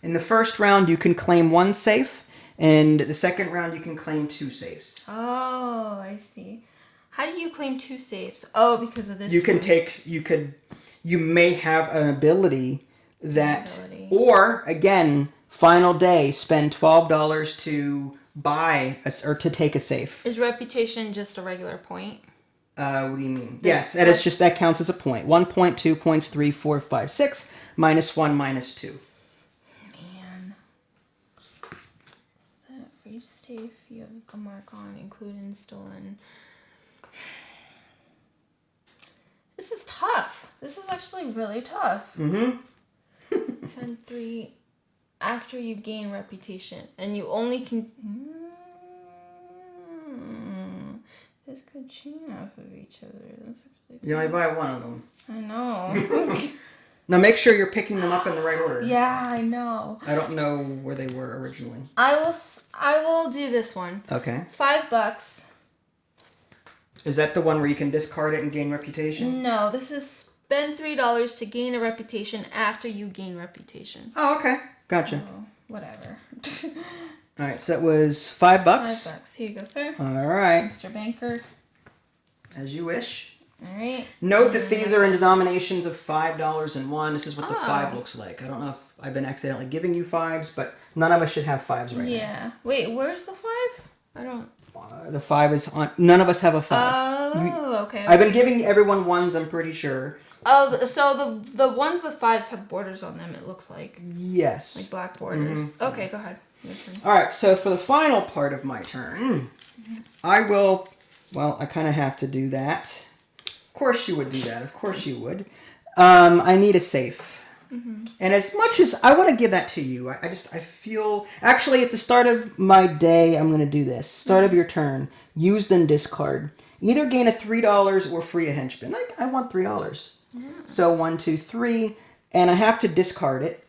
In the first round, you can claim 1 safe, and the second round, you can claim 2 safes. Oh, I see. How do you claim 2 saves? Oh, because of this. You can one. you may have an ability that, or again, final day, spend $12 to buy or to take a safe. Is reputation just a regular point? What do you mean? Yes, that counts as a point. 1 point, 2 points, 3, 4, 5, 6, -1, -2. Man. Is that for each safe you have a mark on, including stolen? This is tough. This is actually really tough. Mm-hmm. Send 3 after you gain reputation, and you only can. This could chain off of each other. That's actually. You only buy 1 of them. I know. Now make sure you're picking them up in the right order. Yeah, I know. I don't know where they were originally. I will do this one. Okay. $5. Is that the one where you can discard it and gain reputation? No, this is spend $3 to gain a reputation after you gain reputation. Oh, okay. Gotcha. So, whatever. All right, so that was $5. $5. Here you go, sir. All right. Mr. Banker. As you wish. All right. Note that these are in denominations of $5 and 1. This is what the 5 Oh. looks like. I don't know if I've been accidentally giving you 5s, but none of us should have 5s right now. Yeah. Wait, where's the 5? I don't. The 5 is on. None of us have a 5. Oh, okay. I've been giving everyone 1s, I'm pretty sure. Oh, so the ones with 5s have borders on them, it looks like. Yes. Like black borders. Okay, go ahead. Your turn. Alright, so for the final part of my turn, I will... Well, I kind of have to do that. Of course you would do that. Of course you would. I need a safe. And as much as I want to give that to you, I feel... Actually, at the start of my day, I'm going to do this. Start of your turn. Use, then discard. Either gain a $3 or free a henchman. I want $3. So 1, 2, 3. And I have to discard it.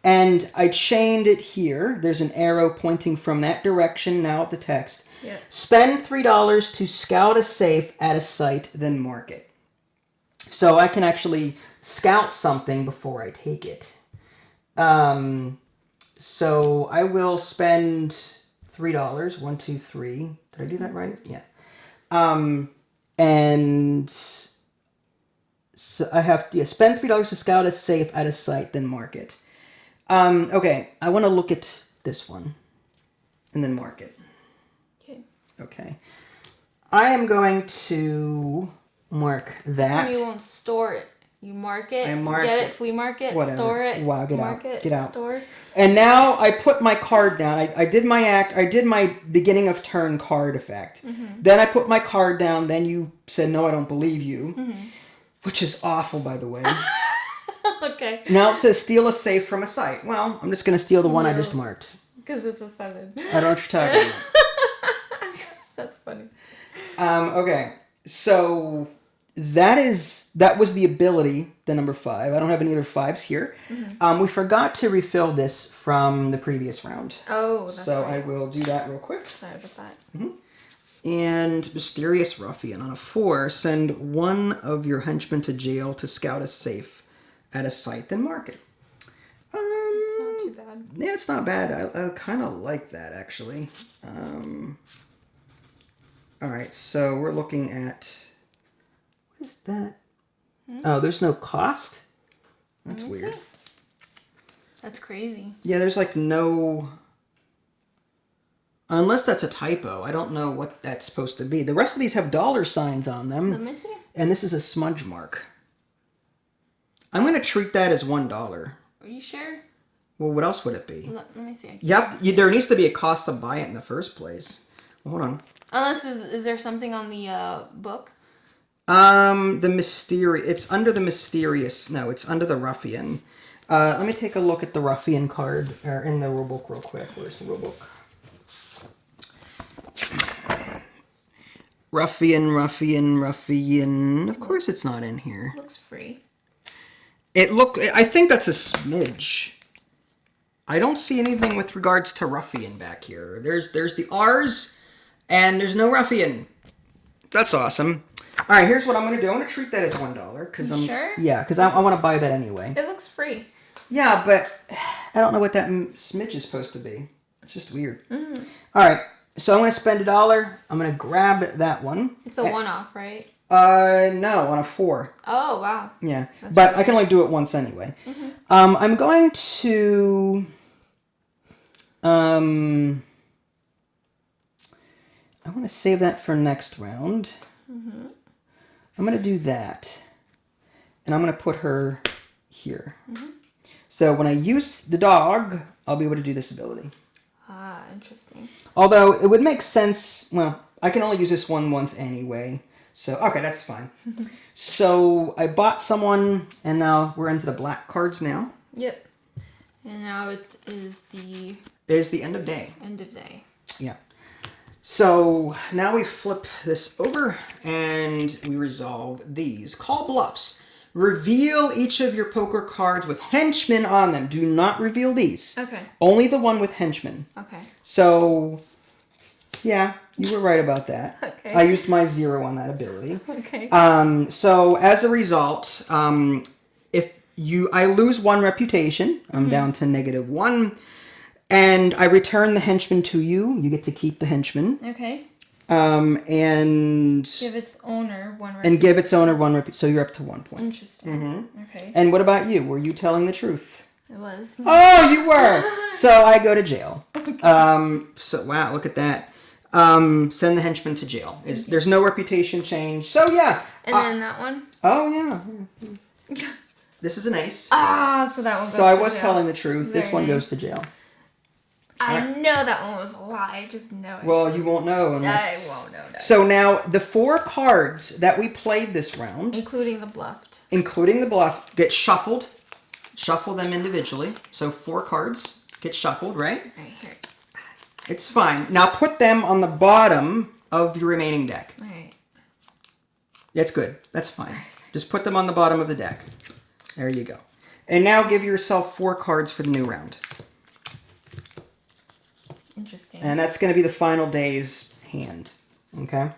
And I chained it here. There's an arrow pointing from that direction now at the text. Yep. Spend $3 to scout a safe at a site, then mark it. So I can actually scout something before I take it. So I will spend $3. 1, 2, 3. Did I do that right? Yeah. And so I have to spend $3 to scout a safe at a site, then mark it. Okay, I want to look at this one and then mark it. Okay. I am going to mark that. You won't store it. You mark it. I mark get it. it. Flea market. Whatever. Store it. Wow, get mark out. It, get out. Store. And now I put my card down. I did my act. I did my beginning of turn card effect. Then I put my card down. Then you said, no, I don't believe you. Which is awful, by the way. Okay. Now it says steal a safe from a site. Well, I'm just going to steal the one I just marked. Because it's a 7. I don't know what you're talking about. That's funny. Okay, so that was the ability, the number 5. I don't have any other 5s here. We forgot to refill this from the previous round. Oh, that's so right. I will do that real quick. Sorry about that. And Mysterious Ruffian on a 4. Send one of your henchmen to jail to scout a safe at a site, then mark it. Not too bad. Yeah, it's not bad. I kind of like that, actually. All right, so we're looking at... What is that? Oh, there's no cost? That's weird. That's crazy. Yeah, there's like no... Unless that's a typo. I don't know what that's supposed to be. The rest of these have dollar signs on them. Let me see. And this is a smudge mark. I'm going to treat that as $1. Are you sure? Well, what else would it be? Let me see. There needs to be a cost to buy it in the first place. Well, hold on. Unless, is there something on the book? The mysterious... It's under the mysterious... No, it's under the ruffian. Let me take a look at the ruffian card in the rulebook real quick. Where's the rulebook? Ruffian. Of course it's not in here. Looks free. I think that's a smidge. I don't see anything with regards to ruffian back here. There's the R's, and there's no ruffian. That's awesome. All right, here's what I'm going to do. I'm going to treat that as $1 because I'm sure. Yeah, because I want to buy that anyway. It looks free. Yeah, but I don't know what that smidge is supposed to be. It's just weird. All right, so I'm going to spend $1. I'm going to grab that one. It's a one-off, right? No, on a 4. Oh, wow. Yeah, That's but weird. I can only do it once anyway. I'm going to... I want to save that for next round. I'm going to do that. And I'm going to put her here. So when I use the dog, I'll be able to do this ability. Ah, interesting. Although it would make sense... Well, I can only use this one once anyway. So, okay, that's fine. So I bought someone, and now we're into the black cards now. Yep. And now it is the... It is the end of day. End of day. Yeah. So now we flip this over and we resolve these. Call bluffs. Reveal each of your poker cards with henchmen on them. Do not reveal these. Okay. Only the one with henchmen. Okay. So, yeah, you were right about that. Okay. I used my 0 on that ability. Okay. So as a result, I lose 1 reputation. I'm down to -1. And I return the henchman to you. You get to keep the henchman. Okay. And... Give its owner 1 reputation. And give its owner 1 reputation. So you're up to 1 point. Interesting. Okay. And what about you? Were you telling the truth? It was. Oh, you were! So I go to jail. So, wow, look at that. Send the henchman to jail. There's no reputation change. So yeah. And then that one. Oh yeah. This is an ace. So that one goes So I to was jail. telling the truth. This Very one nice. goes to jail. I know that one was a lie. I just know it. Well, you won't know unless... I won't know that. So now, the 4 cards that we played this round... Including the bluffed. Including the bluff, get shuffled. Shuffle them individually. So 4 cards get shuffled, right? Right here. It's fine. Now put them on the bottom of your remaining deck. Alright. That's good. That's fine. Just put them on the bottom of the deck. There you go. And now give yourself 4 cards for the new round. Interesting. And that's going to be the final day's hand. Okay?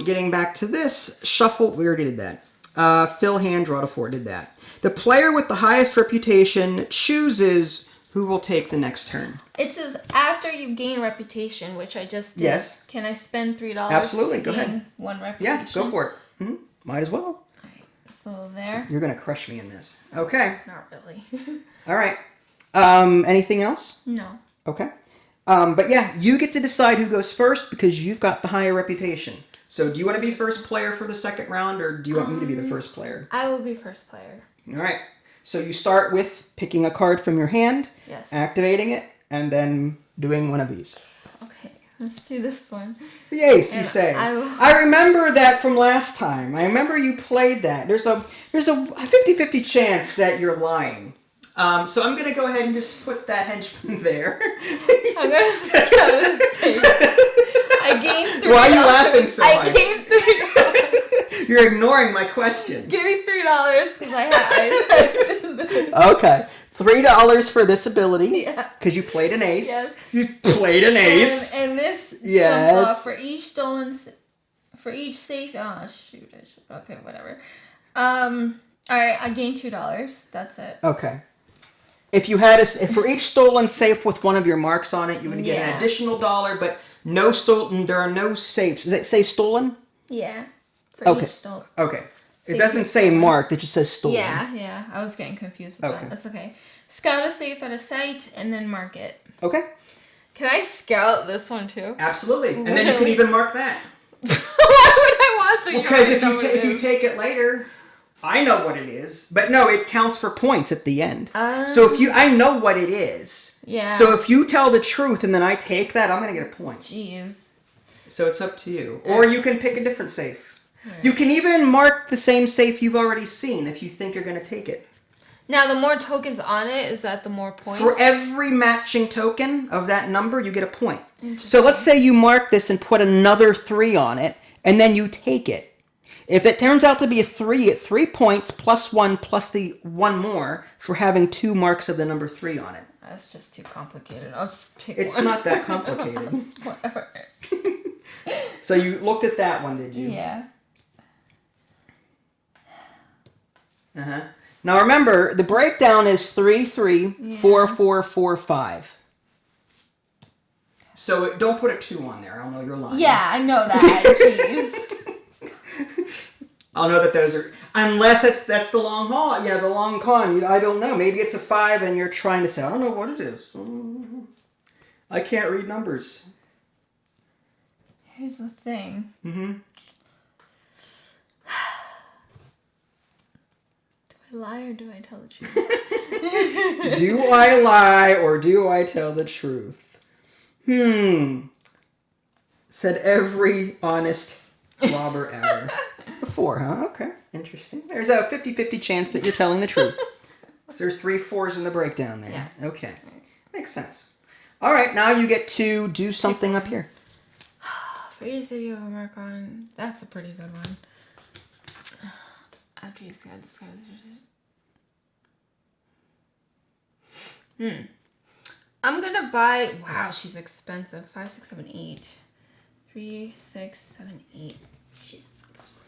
Getting back to this, shuffle. We already did that. Fill hand, draw to 4. Did that. The player with the highest reputation chooses who will take the next turn. It says after you gain reputation, which I just did. Yes. Can I spend $3 Absolutely. to Go gain ahead. 1 reputation? Yeah, go for it. Might as well. Alright. So there. You're going to crush me in this. Okay. Not really. All right. Anything else? No. Okay. But yeah, you get to decide who goes first because you've got the higher reputation. So do you want to be first player for the second round or do you want me to be the first player? I will be first player. All right. So you start with picking a card from your hand, Yes. activating it, and then doing one of these. Okay. Let's do this one. The ace, you And say. I will- I remember that from last time. I remember you played that. There's a 50-50 chance that you're lying. So I'm going to go ahead and just put that henchman there. I'm going to scout his face. I gained $3. Why are you laughing so I hard? gained $3. You're ignoring my question. Give me $3 because I did this. Okay. $3 for this ability. Yeah. Because you played an ace. Yes. You played an ace. And this Yes. jumps off for each stolen, for each safe. Oh shoot! Okay, whatever. All right, I gained $2. That's it. Okay. If you had if for each stolen safe with one of your marks on it, you would get an Yeah. additional $1. But no stolen. There are no safes. Does it say stolen? Yeah. For Okay. each stolen. Okay. It Safe doesn't with say stolen. marked. It just says stolen. Yeah. I was getting confused with Okay. that. That's okay. Scout a safe at a site and then mark it. Okay. Can I scout this one too? Absolutely. And then you can Really? even mark that. Why would I want to? Because You if already know if what it you is. take it later, I know what it is. But no, it counts for points at the end. Um, So if I know what it is. Yeah. So if you tell the truth and then I take that, I'm gonna get a point. Jeez. So it's up to you. Or you can pick a different safe. You can even mark the same safe you've already seen if you think you're gonna take it. Now, the more tokens on it, is that the more points? For every matching token of that number, you get a point. So let's say you mark this and put another 3 on it, and then you take it. If it turns out to be a 3, at 3 points plus 1 plus the 1 more for having 2 marks of the number 3 on it. That's just too complicated. I'll just pick It's one. not that complicated. Whatever. So you looked at that one, did you? Yeah. Uh-huh. Now remember, the breakdown is 3, 3, 4, 4, 4, 5. So don't put a 2 on there. I'll know you're lying. Yeah, I know that. Jeez. I'll know that those are... Unless that's the long haul, the long con. I don't know. Maybe it's a 5 and you're trying to say, I don't know what it is. I can't read numbers. Here's the thing. Mm-hmm. Do I lie or do I tell the truth? Do I lie or do I tell the truth? Said every honest robber ever. 4, huh? Okay. Interesting. There's a 50-50 chance that you're telling the truth. There's 3 4s in the breakdown there. Yeah. Okay. Makes sense. All right, now you get to do something up here. For each that you have a mark on, that's a pretty good one. After you scout disguise. I'm gonna buy. Wow, she's expensive. 5, 6, 7, 8. 3, 6, 7, 8. Jesus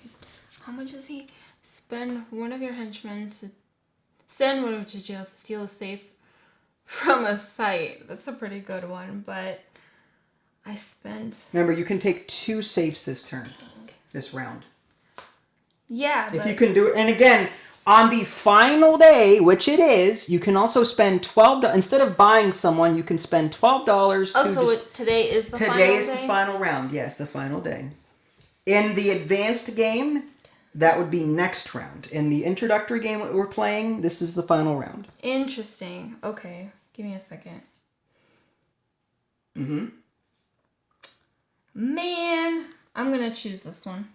Christ. How much does he spend? One of your henchmen to send one of to jail to steal a safe from a site. That's a pretty good one, but I spent. Remember, you can take 2 safes this turn, this round. Yeah, If but you can do it, and again, On the final day, which it is, you can also spend $12. Instead of buying someone, you can spend $12 Oh, so today is the final day? Today is the final round. Yes, the final day. In the advanced game, that would be next round. In the introductory game that we're playing, this is the final round. Interesting. Okay. Give me a second. Mm-hmm. Man, I'm going to choose this one.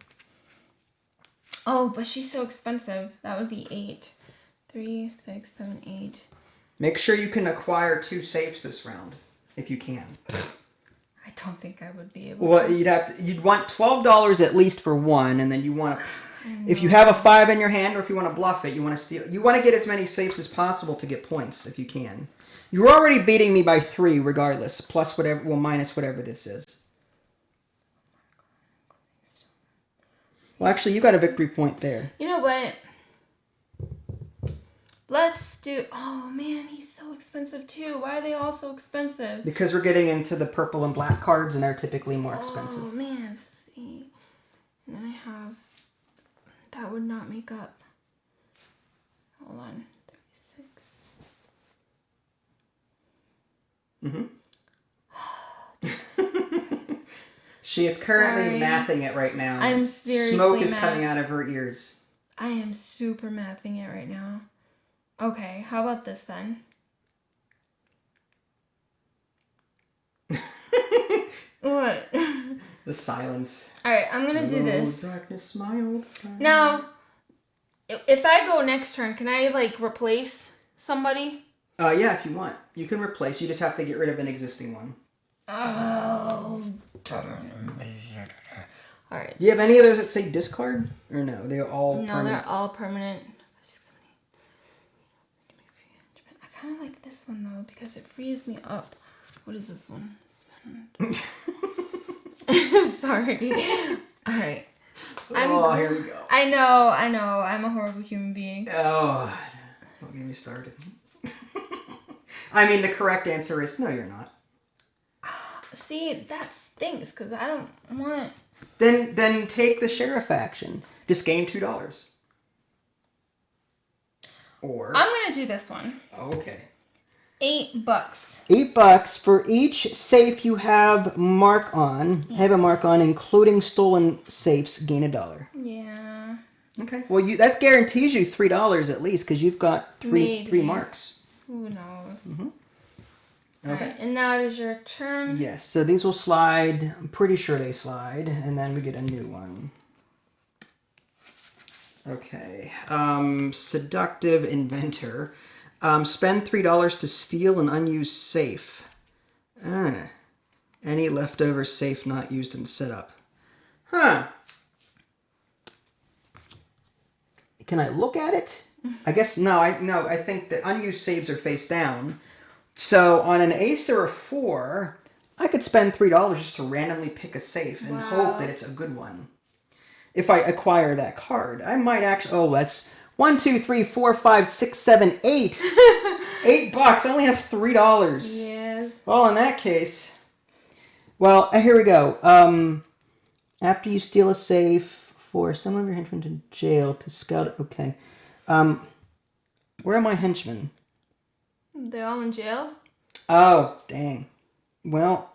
Oh, but she's so expensive. That would be 8. 3, 6, 7, 8. Make sure you can acquire 2 safes this round, if you can. I don't think I would be able Well, to. you'd want $12 at least for one, and then you want to... If you have a 5 in your hand, or if you want to bluff it, you want to steal... You want to get as many safes as possible to get points, if you can. You're already beating me by 3, regardless. Plus whatever... Well, minus whatever this is. Well, actually, you got a victory point there. You know what? Let's do... Oh, man, he's so expensive, too. Why are they all so expensive? Because we're getting into the purple and black cards, and they're typically more expensive. Oh, man, see. And then I have... That would not make up. Hold on. 36. Mm-hmm. She is currently mathing it right now. I'm seriously Smoke is coming out of her ears. I am super mathing it right now. Okay, how about this then? What? The silence. Alright, I'm gonna do this. Darkness, my old friend. Now, if I go next turn, can I, like, replace somebody? Yeah, if you want. You can replace. You just have to get rid of an existing one. Oh, alright. Do you have any of those that say discard? Or no? They're all permanent? No, they're all permanent. I kind of like this one, though, because it frees me up. What is this one? Sorry. Alright. Oh, here we go. I know. I'm a horrible human being. Oh, don't get me started. I mean, the correct answer is no, you're not. See, that stinks, because I don't want... Then take the sheriff action. Just gain $2. Or... I'm going to do this one. Okay. $8. $8 for each safe you have mark on. Have a mark on, including stolen safes. Gain $1. Yeah. Okay. Well, that guarantees you $3 at least because you've got three marks. Who knows? Mm-hmm. Okay. Alright, and now it is your turn. Yes. So these will slide. I'm pretty sure they slide, and then we get a new one. Okay. Seductive Inventor. Spend $3 to steal an unused safe. Any leftover safe not used in setup. Huh. Can I look at it? I guess no. I think the unused saves are face down. So on an ace or a 4, I could spend $3 just to randomly pick a safe and hope that it's a good one. If I acquire that card, I might actually. Oh, that's 1, 2, 3, 4, 5, 6, 7, 8. $8. I only have $3. Yes. Well, in that case, well, here we go. After you steal a safe, for some of your henchmen to jail to scout. Okay. Where are my henchmen? They're all in jail? Oh, dang. Well,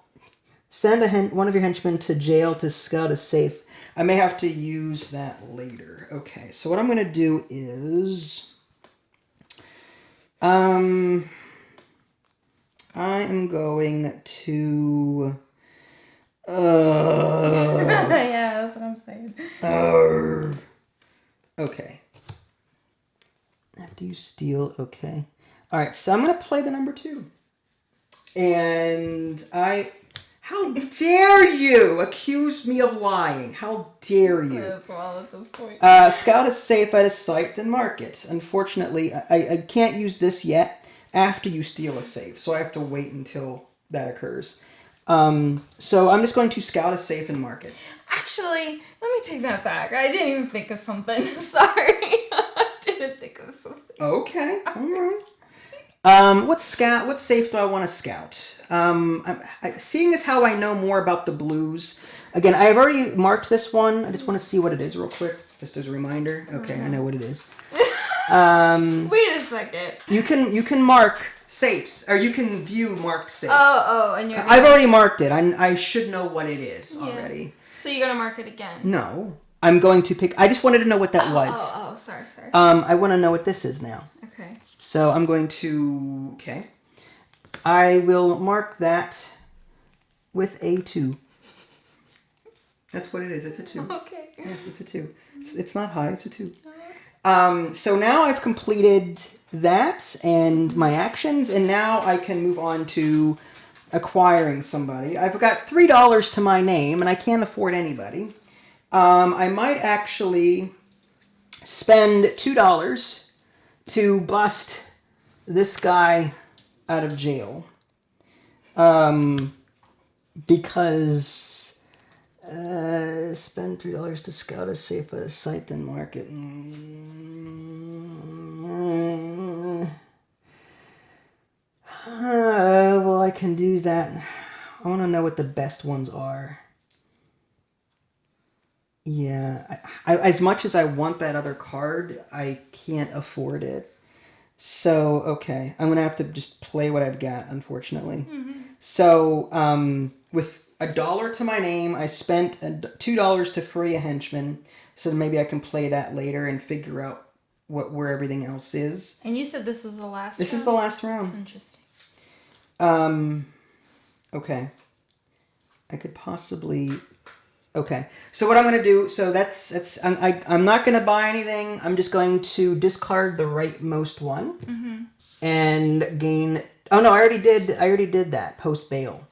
send one of your henchmen to jail to scout a safe. I may have to use that later. Okay, so what I'm going to do is... I am going to... Yeah, that's what I'm saying. Okay. After you steal, okay. Alright, so I'm going to play the number 2. And how dare you accuse me of lying? How dare you? As well at this point. Scout a safe at a site, then mark it. Unfortunately, I can't use this yet after you steal a safe, so I have to wait until that occurs. So I'm just going to scout a safe and mark it. Actually, let me take that back. I didn't even think of something. Sorry. I didn't think of something. Okay, alright. What safe do I want to scout? Seeing as how I know more about the blues, again, I have already marked this one. I just want to see what it is real quick, just as a reminder. Okay, I know what it is. Wait a second. You can mark safes, or you can view marked safes. And you're. I've already marked it. I should know what it is already. So you're gonna mark it again? No, I'm going to pick. I just wanted to know what that was. Sorry. I want to know what this is now. Okay. So I'm going to. Okay. I will mark that with a 2. That's what it is. It's a 2. Okay. Yes, it's a 2. It's not high. It's a 2. So now I've completed that and my actions, and now I can move on to acquiring somebody. I've got $3 to my name, and I can't afford anybody. I might actually spend $2 to bust this guy out of jail. Because spend $3 to scout a safe at a site, then market. Well, I can do that. I want to know what the best ones are. Yeah, I as much as I want that other card, I can't afford it. So, okay, I'm going to have to just play what I've got, unfortunately. Mm-hmm. So, with $1 to my name, I spent $2 to free a henchman, so maybe I can play that later and figure out where everything else is. And you said this is the last round? This is the last round. Interesting. Okay. I could possibly... Okay, so what I'm going to do, so I'm not going to buy anything. I'm just going to discard the rightmost one and gain... Oh, no, I already did that, post bail.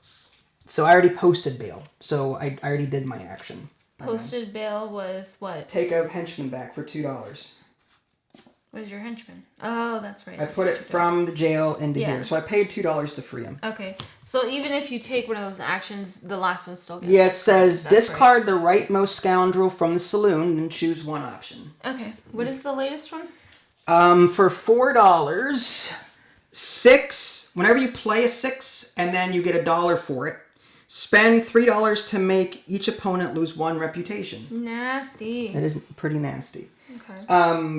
So I already posted bail. So I already did my action. Posted bail was what? Take a henchman back for $2. Was your henchman? Oh, that's right. I put it from the jail into here. So I paid $2 to free him. Okay. So even if you take one of those actions, the last one still gets... Yeah, it says discard the rightmost scoundrel from the saloon and choose one option. Okay. What is the latest one? For $4, 6... Whenever you play a 6 and then you get $1 for it, spend $3 to make each opponent lose 1 reputation. Nasty. That is pretty nasty. Okay.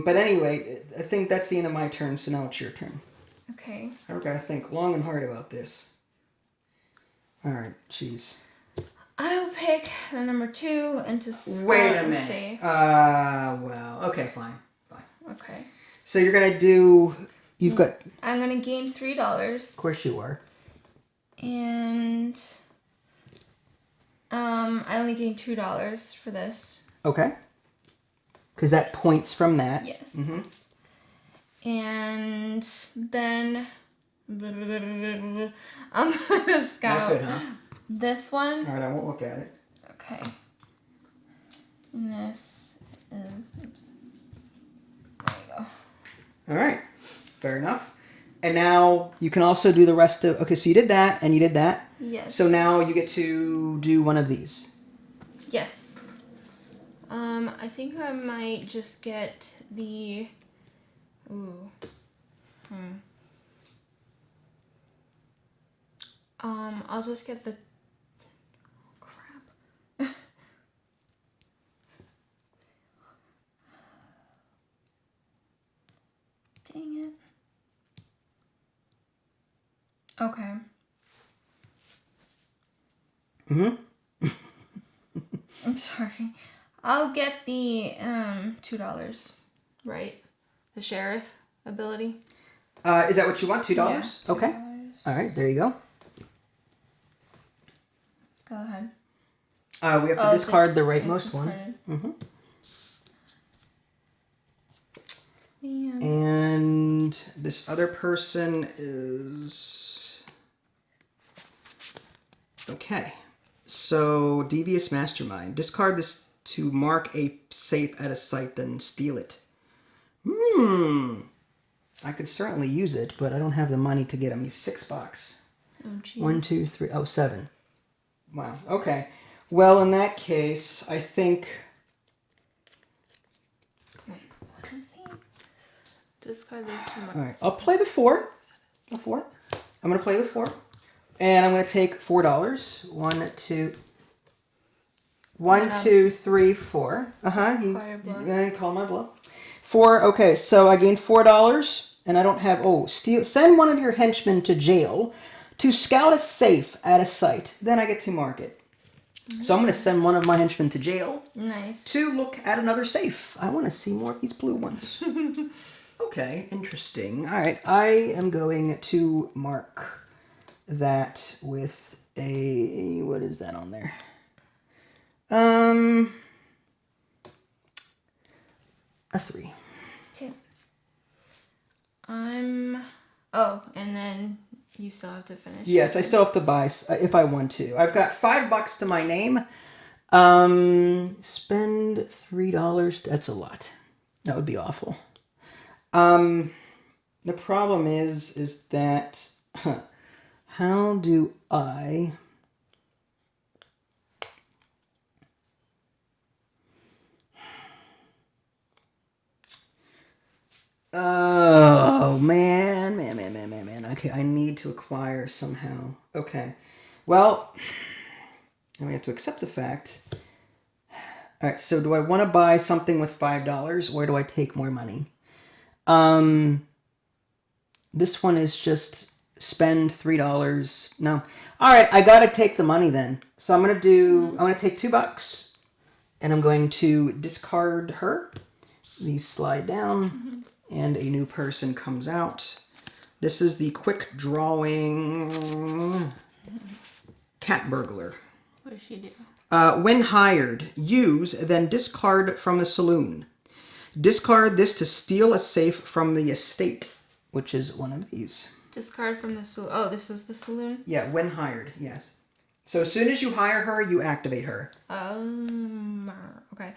But anyway, I think that's the end of my turn, so now it's your turn. Okay. I've got to think long and hard about this. Alright, jeez. I'll pick the number 2 and to wait a minute. Safe. Well, okay, fine. Okay. So you're going to do... You've got... I'm going to gain $3. Of course you are. And... I only gain $2 for this. Okay. Because that points from that. Yes. And then... I'm going to scout That's good, huh? this one. Alright, I won't look at it. Okay. And this is... Oops. There you go. Alright. Fair enough. And now you can also do the rest of... Okay, so you did that, and you did that. Yes. So now you get to do one of these. Yes. I think I might just get the... Ooh. I'll just get the... Crap. Dang it. Okay. I'm sorry. I'll get the $2, right? The sheriff ability. Is that what you want? $2? Yeah, $2. Okay. All right, there you go. Go ahead. We have to discard the rightmost one. And this other person is... Okay. So, Devious Mastermind. Discard this to mark a safe at a site, then steal it. I could certainly use it, but I don't have the money to get him. He's $6. Oh, geez. 1, 2, 3... Oh, 7. Wow. Okay. Well, in that case, I think... Wait, what is he? Discard this to mark... All right. I'll play the 4. The 4. I'm going to play the 4. And I'm going to take $4. 1, 2... 1, 2, 3, 4. You call my bluff. Okay, so I gained $4, and I don't have... Oh, send one of your henchmen to jail to scout a safe at a site. Then I get to mark it. So I'm going to send one of my henchmen to jail. Nice. To look at another safe. I want to see more of these blue ones. Okay, interesting. All right, I am going to mark that with a... What is that on there? A 3. Okay. Oh, and then you still have to finish. Yes, I still have to buy if I want to. I've got $5 to my name. Spend $3. That's a lot. That would be awful. The problem is that how do I... Oh, man. Okay, I need to acquire somehow. Okay. Well, then we have to accept the fact. All right, so do I want to buy something with $5, or do I take more money? This one is just spend $3. No. All right, I got to take the money then. So I'm going to take $2, and I'm going to discard her. These slide down. And a new person comes out. This is the quick drawing cat burglar. What does she do? When hired, use, then discard from the saloon. Discard this to steal a safe from the estate, which is one of these. Discard from the saloon. Oh, this is the saloon? Yeah, when hired, yes. So as soon as you hire her, you activate her. Okay.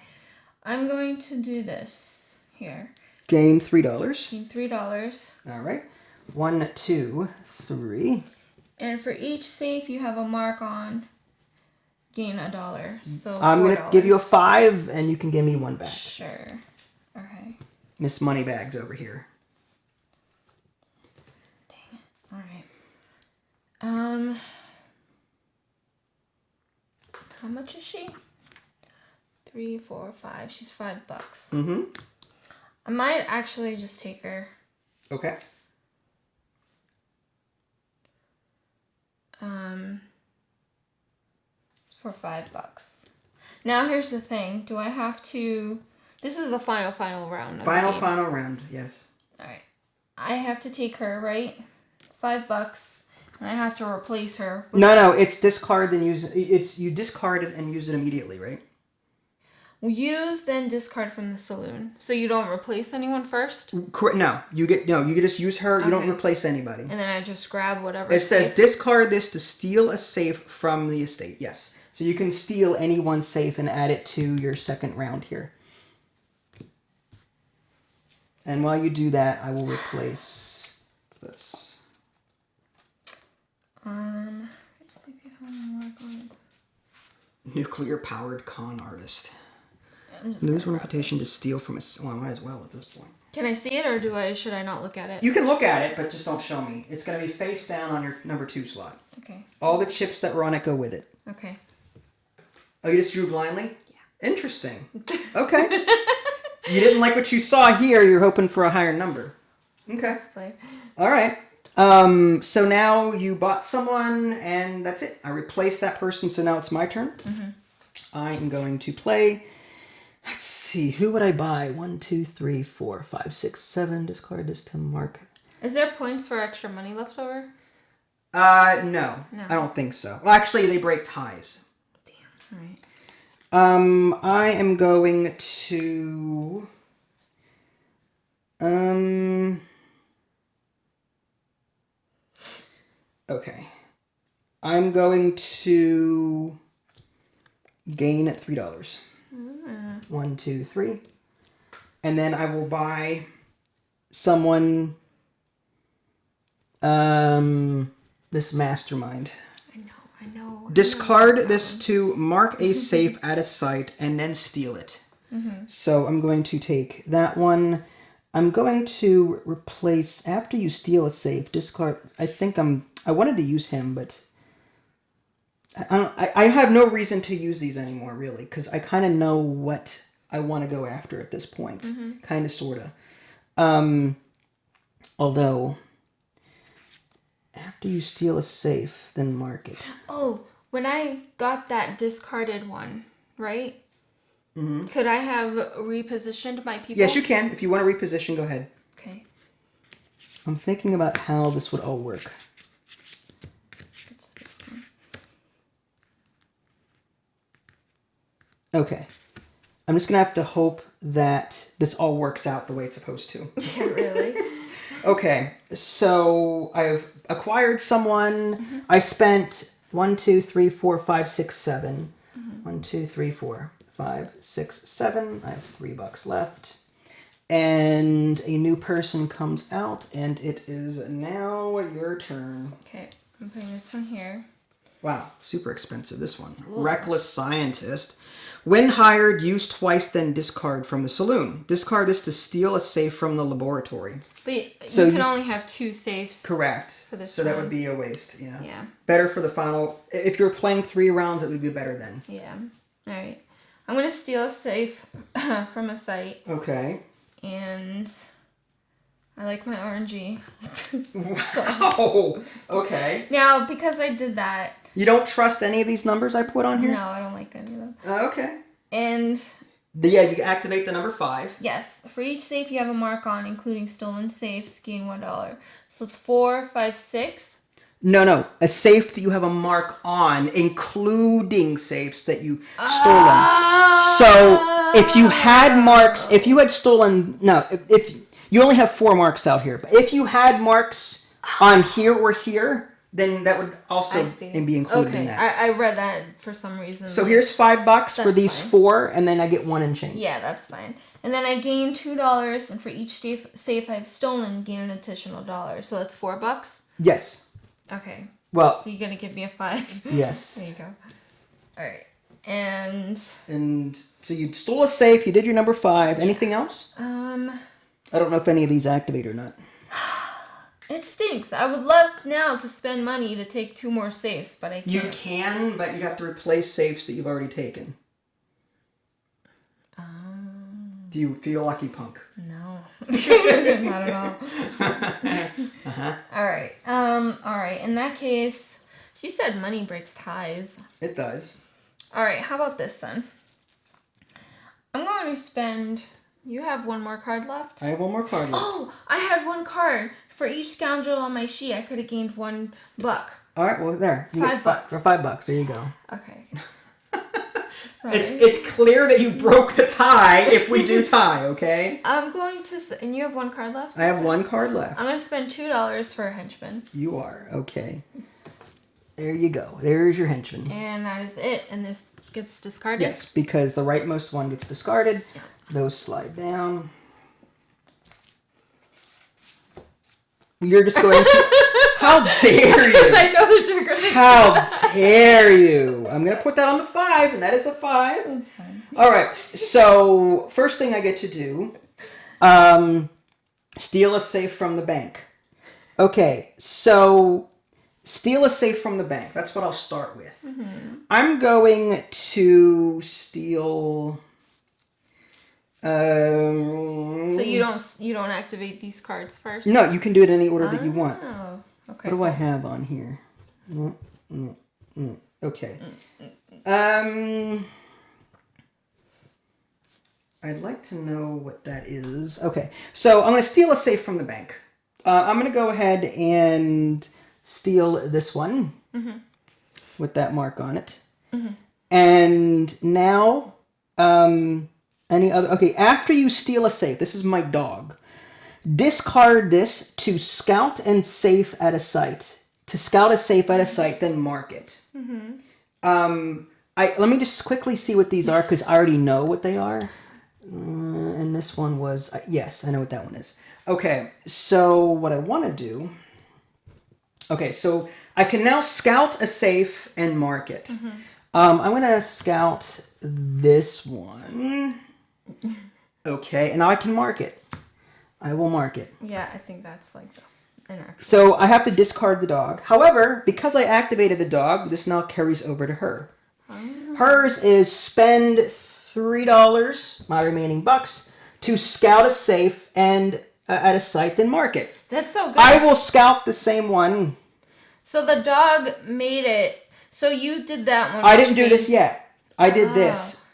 I'm going to do this here. Gain $3. Gain $3. All right. 1, 2, 3. And for each safe you have a mark on, gain $1. So I'm going to give you a 5, and you can give me 1 back. Sure. Okay. Miss Moneybags over here. Dang it. All right. How much is she? 3, 4, 5. She's $5. Mm-hmm. I might actually just take her. Okay. For $5. Now here's the thing. Do I have to... This is the final round. Final round, yes. Alright. I have to take her, right? $5. And I have to replace her. No, it's discard then use... You discard it and use it immediately, right? Use, then discard from the saloon. So you don't replace anyone first? No, you can just use her. You don't replace anybody. And then I just grab whatever. It says discard this to steal a safe from the estate. Yes. So you can steal anyone's safe and add it to your second round here. And while you do that, I will replace this. Nuclear-powered con artist. Lose one reputation to steal from a... Well, I might as well at this point. Can I see it, or should I not look at it? You can look at it, but just don't show me. It's going to be face down on your number 2 slot. Okay. All the chips that were on it go with it. Okay. Oh, you just drew blindly? Yeah. Interesting. Okay. You didn't like what you saw here. You're hoping for a higher number. Okay. All right. So now you bought someone, and that's it. I replaced that person, so now it's my turn. Mm-hmm. I am going to play... Let's see, who would I buy? 1, 2, 3, 4, 5, 6, 7. Discard this to mark. Is there points for extra money left over? No. I don't think so. Well, actually, they break ties. Damn. All right. I am going to... Okay. I'm going to gain $3. 1, 2, 3. And then I will buy someone this mastermind. I know. Discard this to mark a safe at a site and then steal it. Mm-hmm. So I'm going to take that one. I'm going to replace, after you steal a safe, discard. I wanted to use him, but I have no reason to use these anymore, really, because I kind of know what I want to go after at this point. Mm-hmm. Kind of, sort of. Although, after you steal a safe, then mark it. Oh, when I got that discarded one, right? Mm-hmm. Could I have repositioned my people? Yes, you can. If you want to reposition, go ahead. Okay. I'm thinking about how this would all work. It's this one. Okay. I'm just going to have to hope that this all works out the way it's supposed to. Yeah, really? Okay, so I've acquired someone. Mm-hmm. I spent 1, 2, 3, 4, 5, 6, 7. Mm-hmm. 1, 2, 3, 4, 5, 6, 7. I have $3 left. And a new person comes out, and it is now your turn. Okay, I'm putting this one here. Wow, super expensive, this one. Ooh. Reckless Scientist. When hired, use twice, then discard from the saloon. Discard this to steal a safe from the laboratory. But So you can only have 2 safes. Correct. For this so that round. would be a waste, yeah. Yeah. Better for the final... If you're playing 3 rounds, it would be better then. Yeah. All right. I'm going to steal a safe from a site. Okay. And I like my RNG. Wow! Okay. Now, because I did that... You don't trust any of these numbers I put on here? No, I don't like any of them. Okay. And... Yeah, you activate the number 5. Yes. For each safe you have a mark on, including stolen safes, gain $1. So it's 4, 5, 6. No. A safe that you have a mark on, including safes that you stolen. So, if you had marks... If you had stolen... No, if you only have 4 marks out here. But if you had marks on here or here... Then that would also be included in that. I read that for some reason. So here's $5 for these fine. 4, and then I get 1 and change. Yeah, that's fine. And then I gain $2, and for each safe I've stolen, gain an additional $1. So that's $4. Yes. Okay. Well. So you're gonna give me a 5. Yes. There you go. All right. And so you stole a safe. You did your number 5. Anything else? I don't know if any of these activate or not. It stinks. I would love now to spend money to take 2 more safes, but I can't. You can, but you have to replace safes that you've already taken. Do you feel lucky, punk? No. Not at all. Uh-huh. All right. All right. In that case, she said money breaks ties. It does. All right. How about this then? I'm going to spend... You have 1 more card left? I have 1 more card left. Oh, I had 1 card. For each scoundrel on my sheet, I could have gained $1. All right, well, there. You $5. For $5, there you go. Okay. It's clear that you broke the tie if we do tie, okay? I'm going to... And you have 1 card left? I have 1 card left. I'm going to spend $2 for a henchman. You are, okay. There you go. There's your henchman. And that is it. And this gets discarded? Yes, because the rightmost one gets discarded. Yeah. Those slide down. You're just going to... How dare you? I know that you're going to... How dare you? I'm going to put that on the 5, and that is a 5. That's fine. All right, so first thing I get to do, steal a safe from the bank. Okay, so steal a safe from the bank. That's what I'll start with. Mm-hmm. I'm going to steal... So you don't activate these cards first? No, you can do it in any order that you want. Oh, okay. What do I have on here? Okay. I'd like to know what that is. Okay, so I'm going to steal a safe from the bank. I'm going to go ahead and steal this one with that mark on it. Mm-hmm. And now... Any other? Okay, after you steal a safe, this is my dog. Discard this to scout and safe at a site. To scout a safe at a site, then mark it. Mm-hmm. Let me just quickly see what these are because I already know what they are. And this one was yes, I know what that one is. Okay, so what I want to do. Okay, so I can now scout a safe and mark it. Mm-hmm. I'm gonna scout this one. Okay, and now I can mark it. I will mark it. Yeah, I think that's like an actual... So I have to discard the dog. However, because I activated the dog, this now carries over to her. Oh. Hers is spend $3, my remaining bucks, to scout a safe and at a site, then mark it. That's so good. I will scout the same one. So the dog made it. So you did that one. I didn't do this yet. I did this.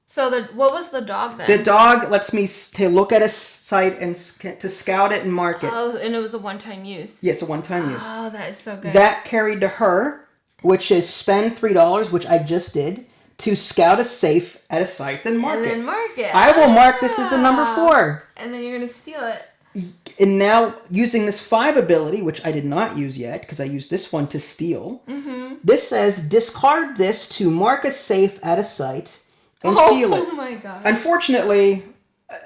So what was the dog then? The dog lets me to look at a site and to scout it and mark it. Oh, and it was a one-time use. Yes, a one-time use. Oh, that is so good. That carried to her, which is spend $3, which I just did, to scout a safe at a site, then mark it. And then mark it. I will mark this as the number 4. And then you're going to steal it. And now, using this 5 ability, which I did not use yet, because I used this one to steal, this says, discard this to mark a safe at a site and steal it. Oh my god. Unfortunately,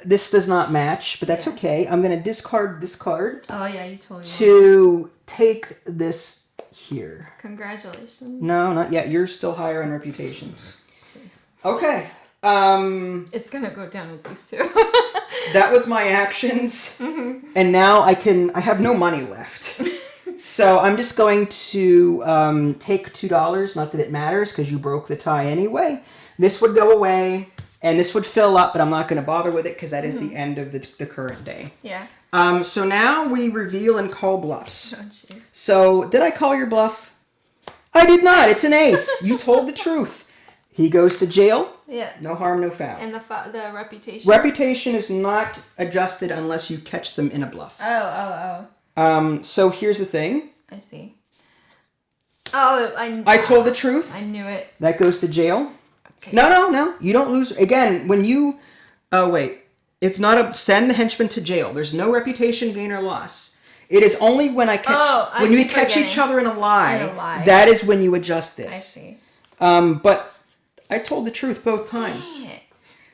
this does not match, but that's okay. I'm going to discard this card. Oh yeah, you told me. To take this here. Congratulations. No, not yet. You're still higher on reputation. Please. Okay. It's gonna go down with these two. That was my actions, and now I have no money left. So I'm just going to take $2, not that it matters, because you broke the tie anyway. This would go away, and this would fill up, but I'm not going to bother with it, because that is the end of the current day. Yeah. So now we reveal and call bluffs. Oh, jeez. So, did I call your bluff? I did not. It's an ace. You told the truth. He goes to jail. Yeah. No harm, no foul. And the reputation? Reputation is not adjusted unless you catch them in a bluff. Oh. So here's the thing. I see. Oh, I told the truth. I knew it. That goes to jail. Okay. No. You don't lose. Again, when you... Oh, wait. If not, send the henchman to jail. There's no reputation gain or loss. It is only when when we catch each other in a lie. That is when you adjust this. I see. But I told the truth both times. Dang it.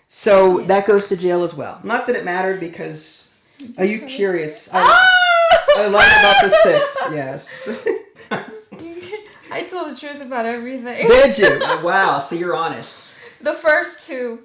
So that goes to jail as well. Not that it mattered because... Are you curious? I lied about the 6, yes. I told the truth about everything. Did you? Wow, so you're honest. The first 2,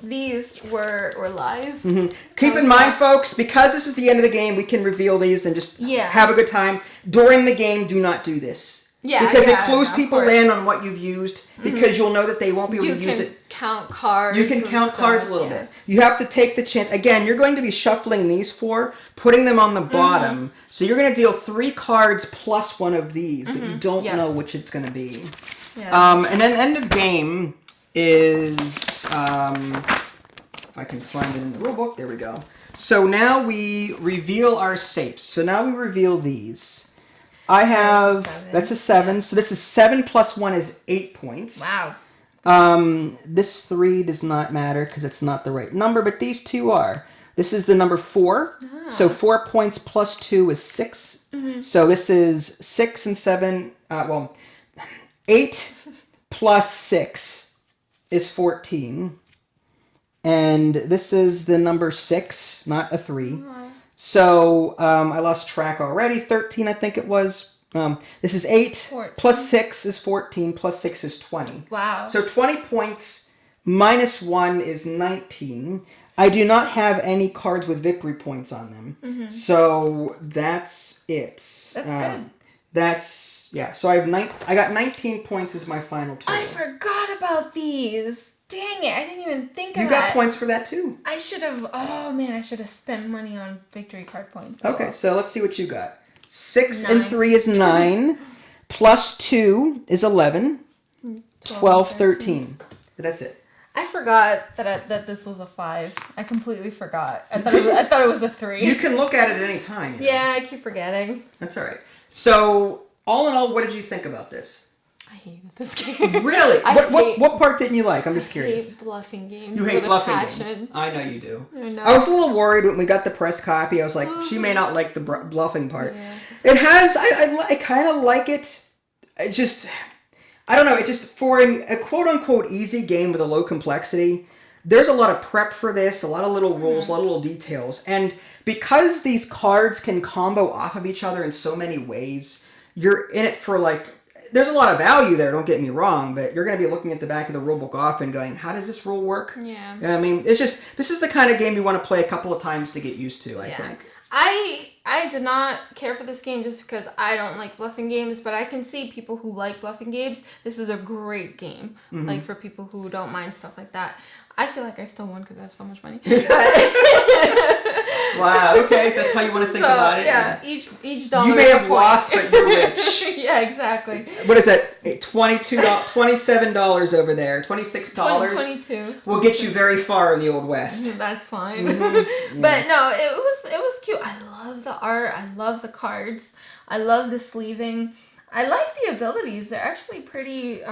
these were lies. Mm-hmm. Keep in mind, folks, because this is the end of the game, we can reveal these and just have a good time. During the game, do not do this. Yeah, because it clues people in on what you've used, because you'll know that they won't be able to use it. You can count cards. You can count cards a little bit. You have to take the chance. Again, you're going to be shuffling these 4, putting them on the bottom. So you're going to deal 3 cards plus one of these, but you don't know which it's going to be. Yeah. And then end of game is, if I can find it in the rulebook, there we go. So now we reveal our safes. So now we reveal these. I have, that's a 7. So this is 7 plus 1 is 8 points. Wow. This 3 does not matter because it's not the right number, but these 2 are. This is the number 4. So 4 points plus 2 is 6. So this is 6 and 7, 8 plus 6 is 14. And this is the number 6, not a 3. So, I lost track already. 13, I think it was. This is 8. 14. Plus 6 is 14. Plus 6 is 20. Wow. So 20 points minus 1 is 19. I do not have any cards with victory points on them. So that's it. That's good. So I got 19 points as my final total. I forgot about these. Dang it, I didn't even think of that. You got points for that too. I should have spent money on victory card points. Okay, so let's see what you got. 6 and 3 is 9. Plus 2 is 11. 12, 13. But that's it. I forgot that this was a 5. I completely forgot. I thought it was a 3. You can look at it at any time. You know? Yeah, I keep forgetting. That's all right. So, all in all, what did you think about this? I hate this game. Really? What part didn't you like? I'm just curious. I hate bluffing games. You hate bluffing games. I know you do. I know. I was a little worried when we got the press copy. I was like, she may not like the bluffing part. Yeah. It has. I kind of like it. It's just, I don't know. It just, for a quote unquote easy game with a low complexity, there's a lot of prep for this, a lot of little rules, a lot of little details, and because these cards can combo off of each other in so many ways, you're in it for like there's a lot of value there, don't get me wrong, but you're going to be looking at the back of the rulebook often going, how does this rule work? Yeah. You know what I mean? It's just, this is the kind of game you want to play a couple of times to get used to, I think. I did not care for this game just because I don't like bluffing games, but I can see people who like bluffing games. This is a great game, like for people who don't mind stuff like that. I feel like I still won because I have so much money. Wow, okay, that's how you want to think about it. Yeah, each dollar. You may have lost, but you're rich. Yeah, exactly. What is that? $27 over there. $26. 22. Will get you very far in the Old West. That's fine. But no, it was cute. I love the art. I love the cards. I love the sleeving. I like the abilities. They're actually pretty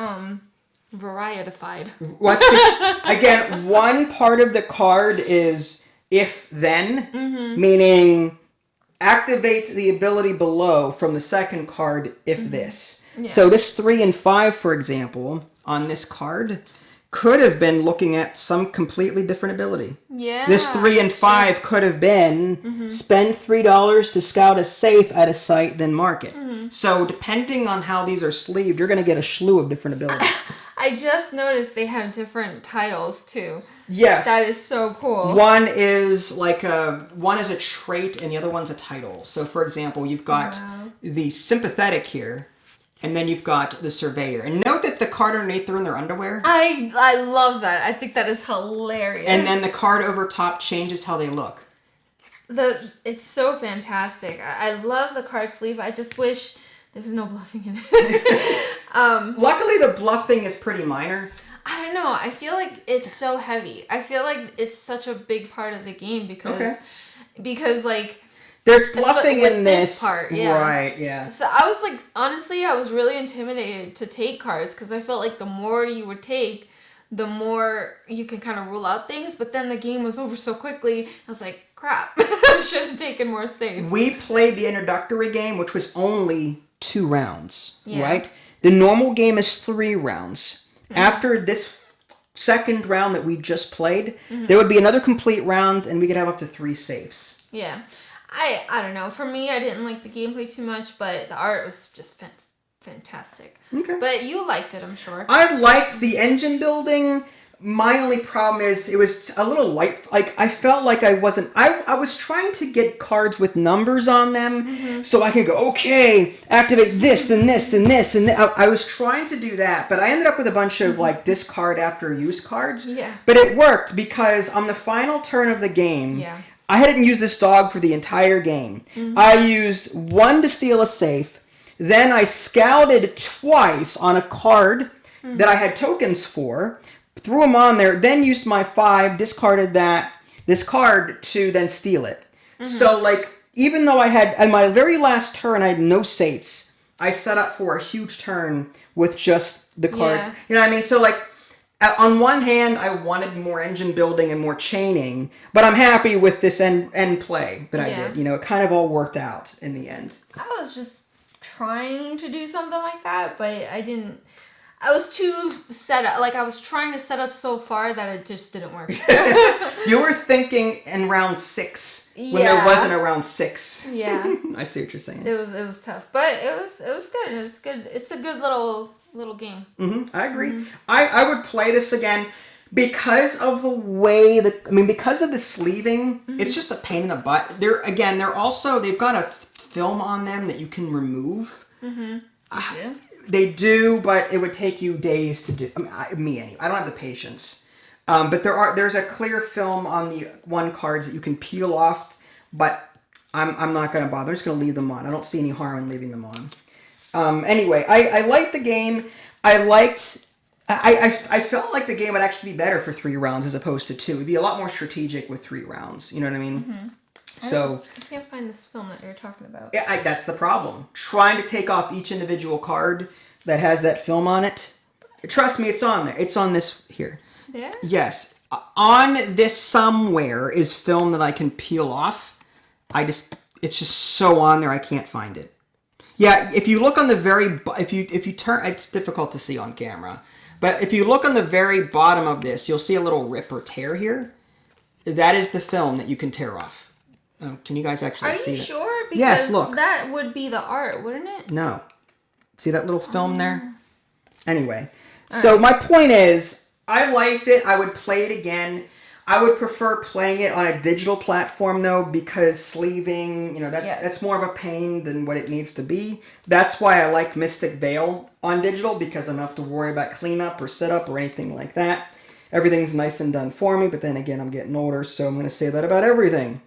varietified. Again, one part of the card is if then, meaning activate the ability below from the second card if this. Yeah. So this 3 and 5, for example, on this card could have been looking at some completely different ability. Yeah. This 3 and 5 could have been spend $3 to scout a safe at a site, then mark it. So depending on how these are sleeved, you're going to get a slew of different abilities. I just noticed they have different titles too. Yes. That is so cool. One is one is a trait and the other one's a title. So for example, you've got the sympathetic here, and then you've got the surveyor. And note that the card underneath, they're in their underwear. I love that. I think that is hilarious. And then the card over top changes how they look. It's so fantastic. I love the card sleeve. I just wish there was no bluffing in it. Luckily, the bluffing is pretty minor. I don't know. I feel like it's so heavy. I feel like it's such a big part of the game because like there's bluffing in this part, yeah. Right, yeah. So I was like, honestly, I was really intimidated to take cards because I felt like the more you would take, the more you can kind of rule out things. But then the game was over so quickly. I was like, crap, I should have taken more saves. We played the introductory game, which was only 2 rounds, right? The normal game is 3 rounds. After this second round that we just played, there would be another complete round, and we could have up to 3 saves. Yeah. I don't know. For me, I didn't like the gameplay too much, but the art was just fantastic. Okay. But you liked it, I'm sure. I liked the engine building. My only problem is it was a little light. Like, I felt like I wasn't... I was trying to get cards with numbers on them so I can go, okay, activate this, then this, then this, and I was trying to do that, but I ended up with a bunch of, like, discard after use cards. Yeah. But it worked because on the final turn of the game... Yeah. I hadn't used this dog for the entire game. I used 1 to steal a safe. Then I scouted twice on a card that I had tokens for. Threw them on there. Then used my 5, discarded this card to then steal it. So, like, even though I had, on my very last turn, I had no safes. I set up for a huge turn with just the card. Yeah. You know what I mean? So, like, on one hand, I wanted more engine building and more chaining, but I'm happy with this end play that I did. You know, it kind of all worked out in the end. I was just trying to do something like that, but I didn't. I was too set up. Like, I was trying to set up so far that it just didn't work. You were thinking in round 6 when there wasn't a round 6. Yeah. I see what you're saying. It was tough, but it was good. It was good. It's a good little game. I agree. I would play this again because of the way because of the sleeving. It's just a pain in the butt. They've got a film on them that you can remove. They do, but it would take you days to do. Me anyway. I don't have the patience. But there's a clear film on the 1 cards that you can peel off. But I'm not going to bother. I'm just going to leave them on. I don't see any harm in leaving them on. Anyway, I liked the game. I felt like the game would actually be better for 3 rounds as opposed to 2. It'd be a lot more strategic with 3 rounds. You know what I mean? So I can't find this film that you're talking about. Yeah, that's the problem. Trying to take off each individual card that has that film on it. Trust me, it's on there. It's on this here. There? Yes. On this somewhere is film that I can peel off. It's just so on there I can't find it. Yeah, if you look on the very, if you turn, it's difficult to see on camera, but if you look on the very bottom of this, you'll see a little rip or tear here. That is the film that you can tear off. Oh, can you guys actually see that? Are you sure? Because yes, look. That would be the art, wouldn't it? No. See that little film there? Anyway, so my point is, I liked it. I would play it again. I would prefer playing it on a digital platform, though, because sleeving, you know, that's more of a pain than what it needs to be. That's why I like Mystic Veil on digital, because I don't have to worry about cleanup or setup or anything like that. Everything's nice and done for me, but then again, I'm getting older, so I'm going to say that about everything.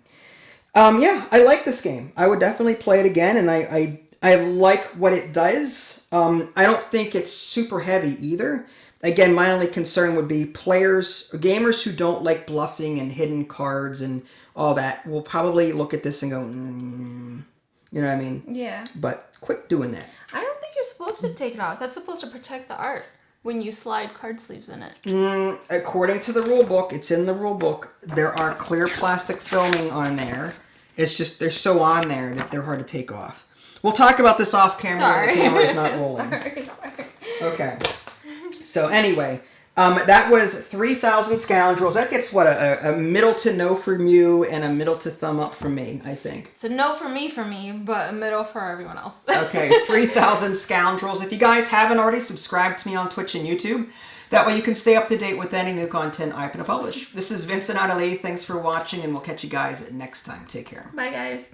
Yeah, I like this game. I would definitely play it again, and I like what it does. I don't think it's super heavy either. Again, my only concern would be gamers who don't like bluffing and hidden cards and all that will probably look at this and go, you know what I mean? Yeah. But quit doing that. I don't think you're supposed to take it off. That's supposed to protect the art when you slide card sleeves in it. According to the rule book, it's in the rule book, there are clear plastic filming on there. It's just, they're so on there that they're hard to take off. We'll talk about this off camera when the camera's not rolling. Sorry. Okay. So anyway, that was 3,000 Scoundrels. That gets, what, a middle to no from you and a middle to thumb up from me, I think. It's a no for me, but a middle for everyone else. Okay, 3,000 Scoundrels. If you guys haven't already, subscribe to me on Twitch and YouTube. That way you can stay up to date with any new content I can publish. This is Vincent out of LA. Thanks for watching, and we'll catch you guys next time. Take care. Bye, guys.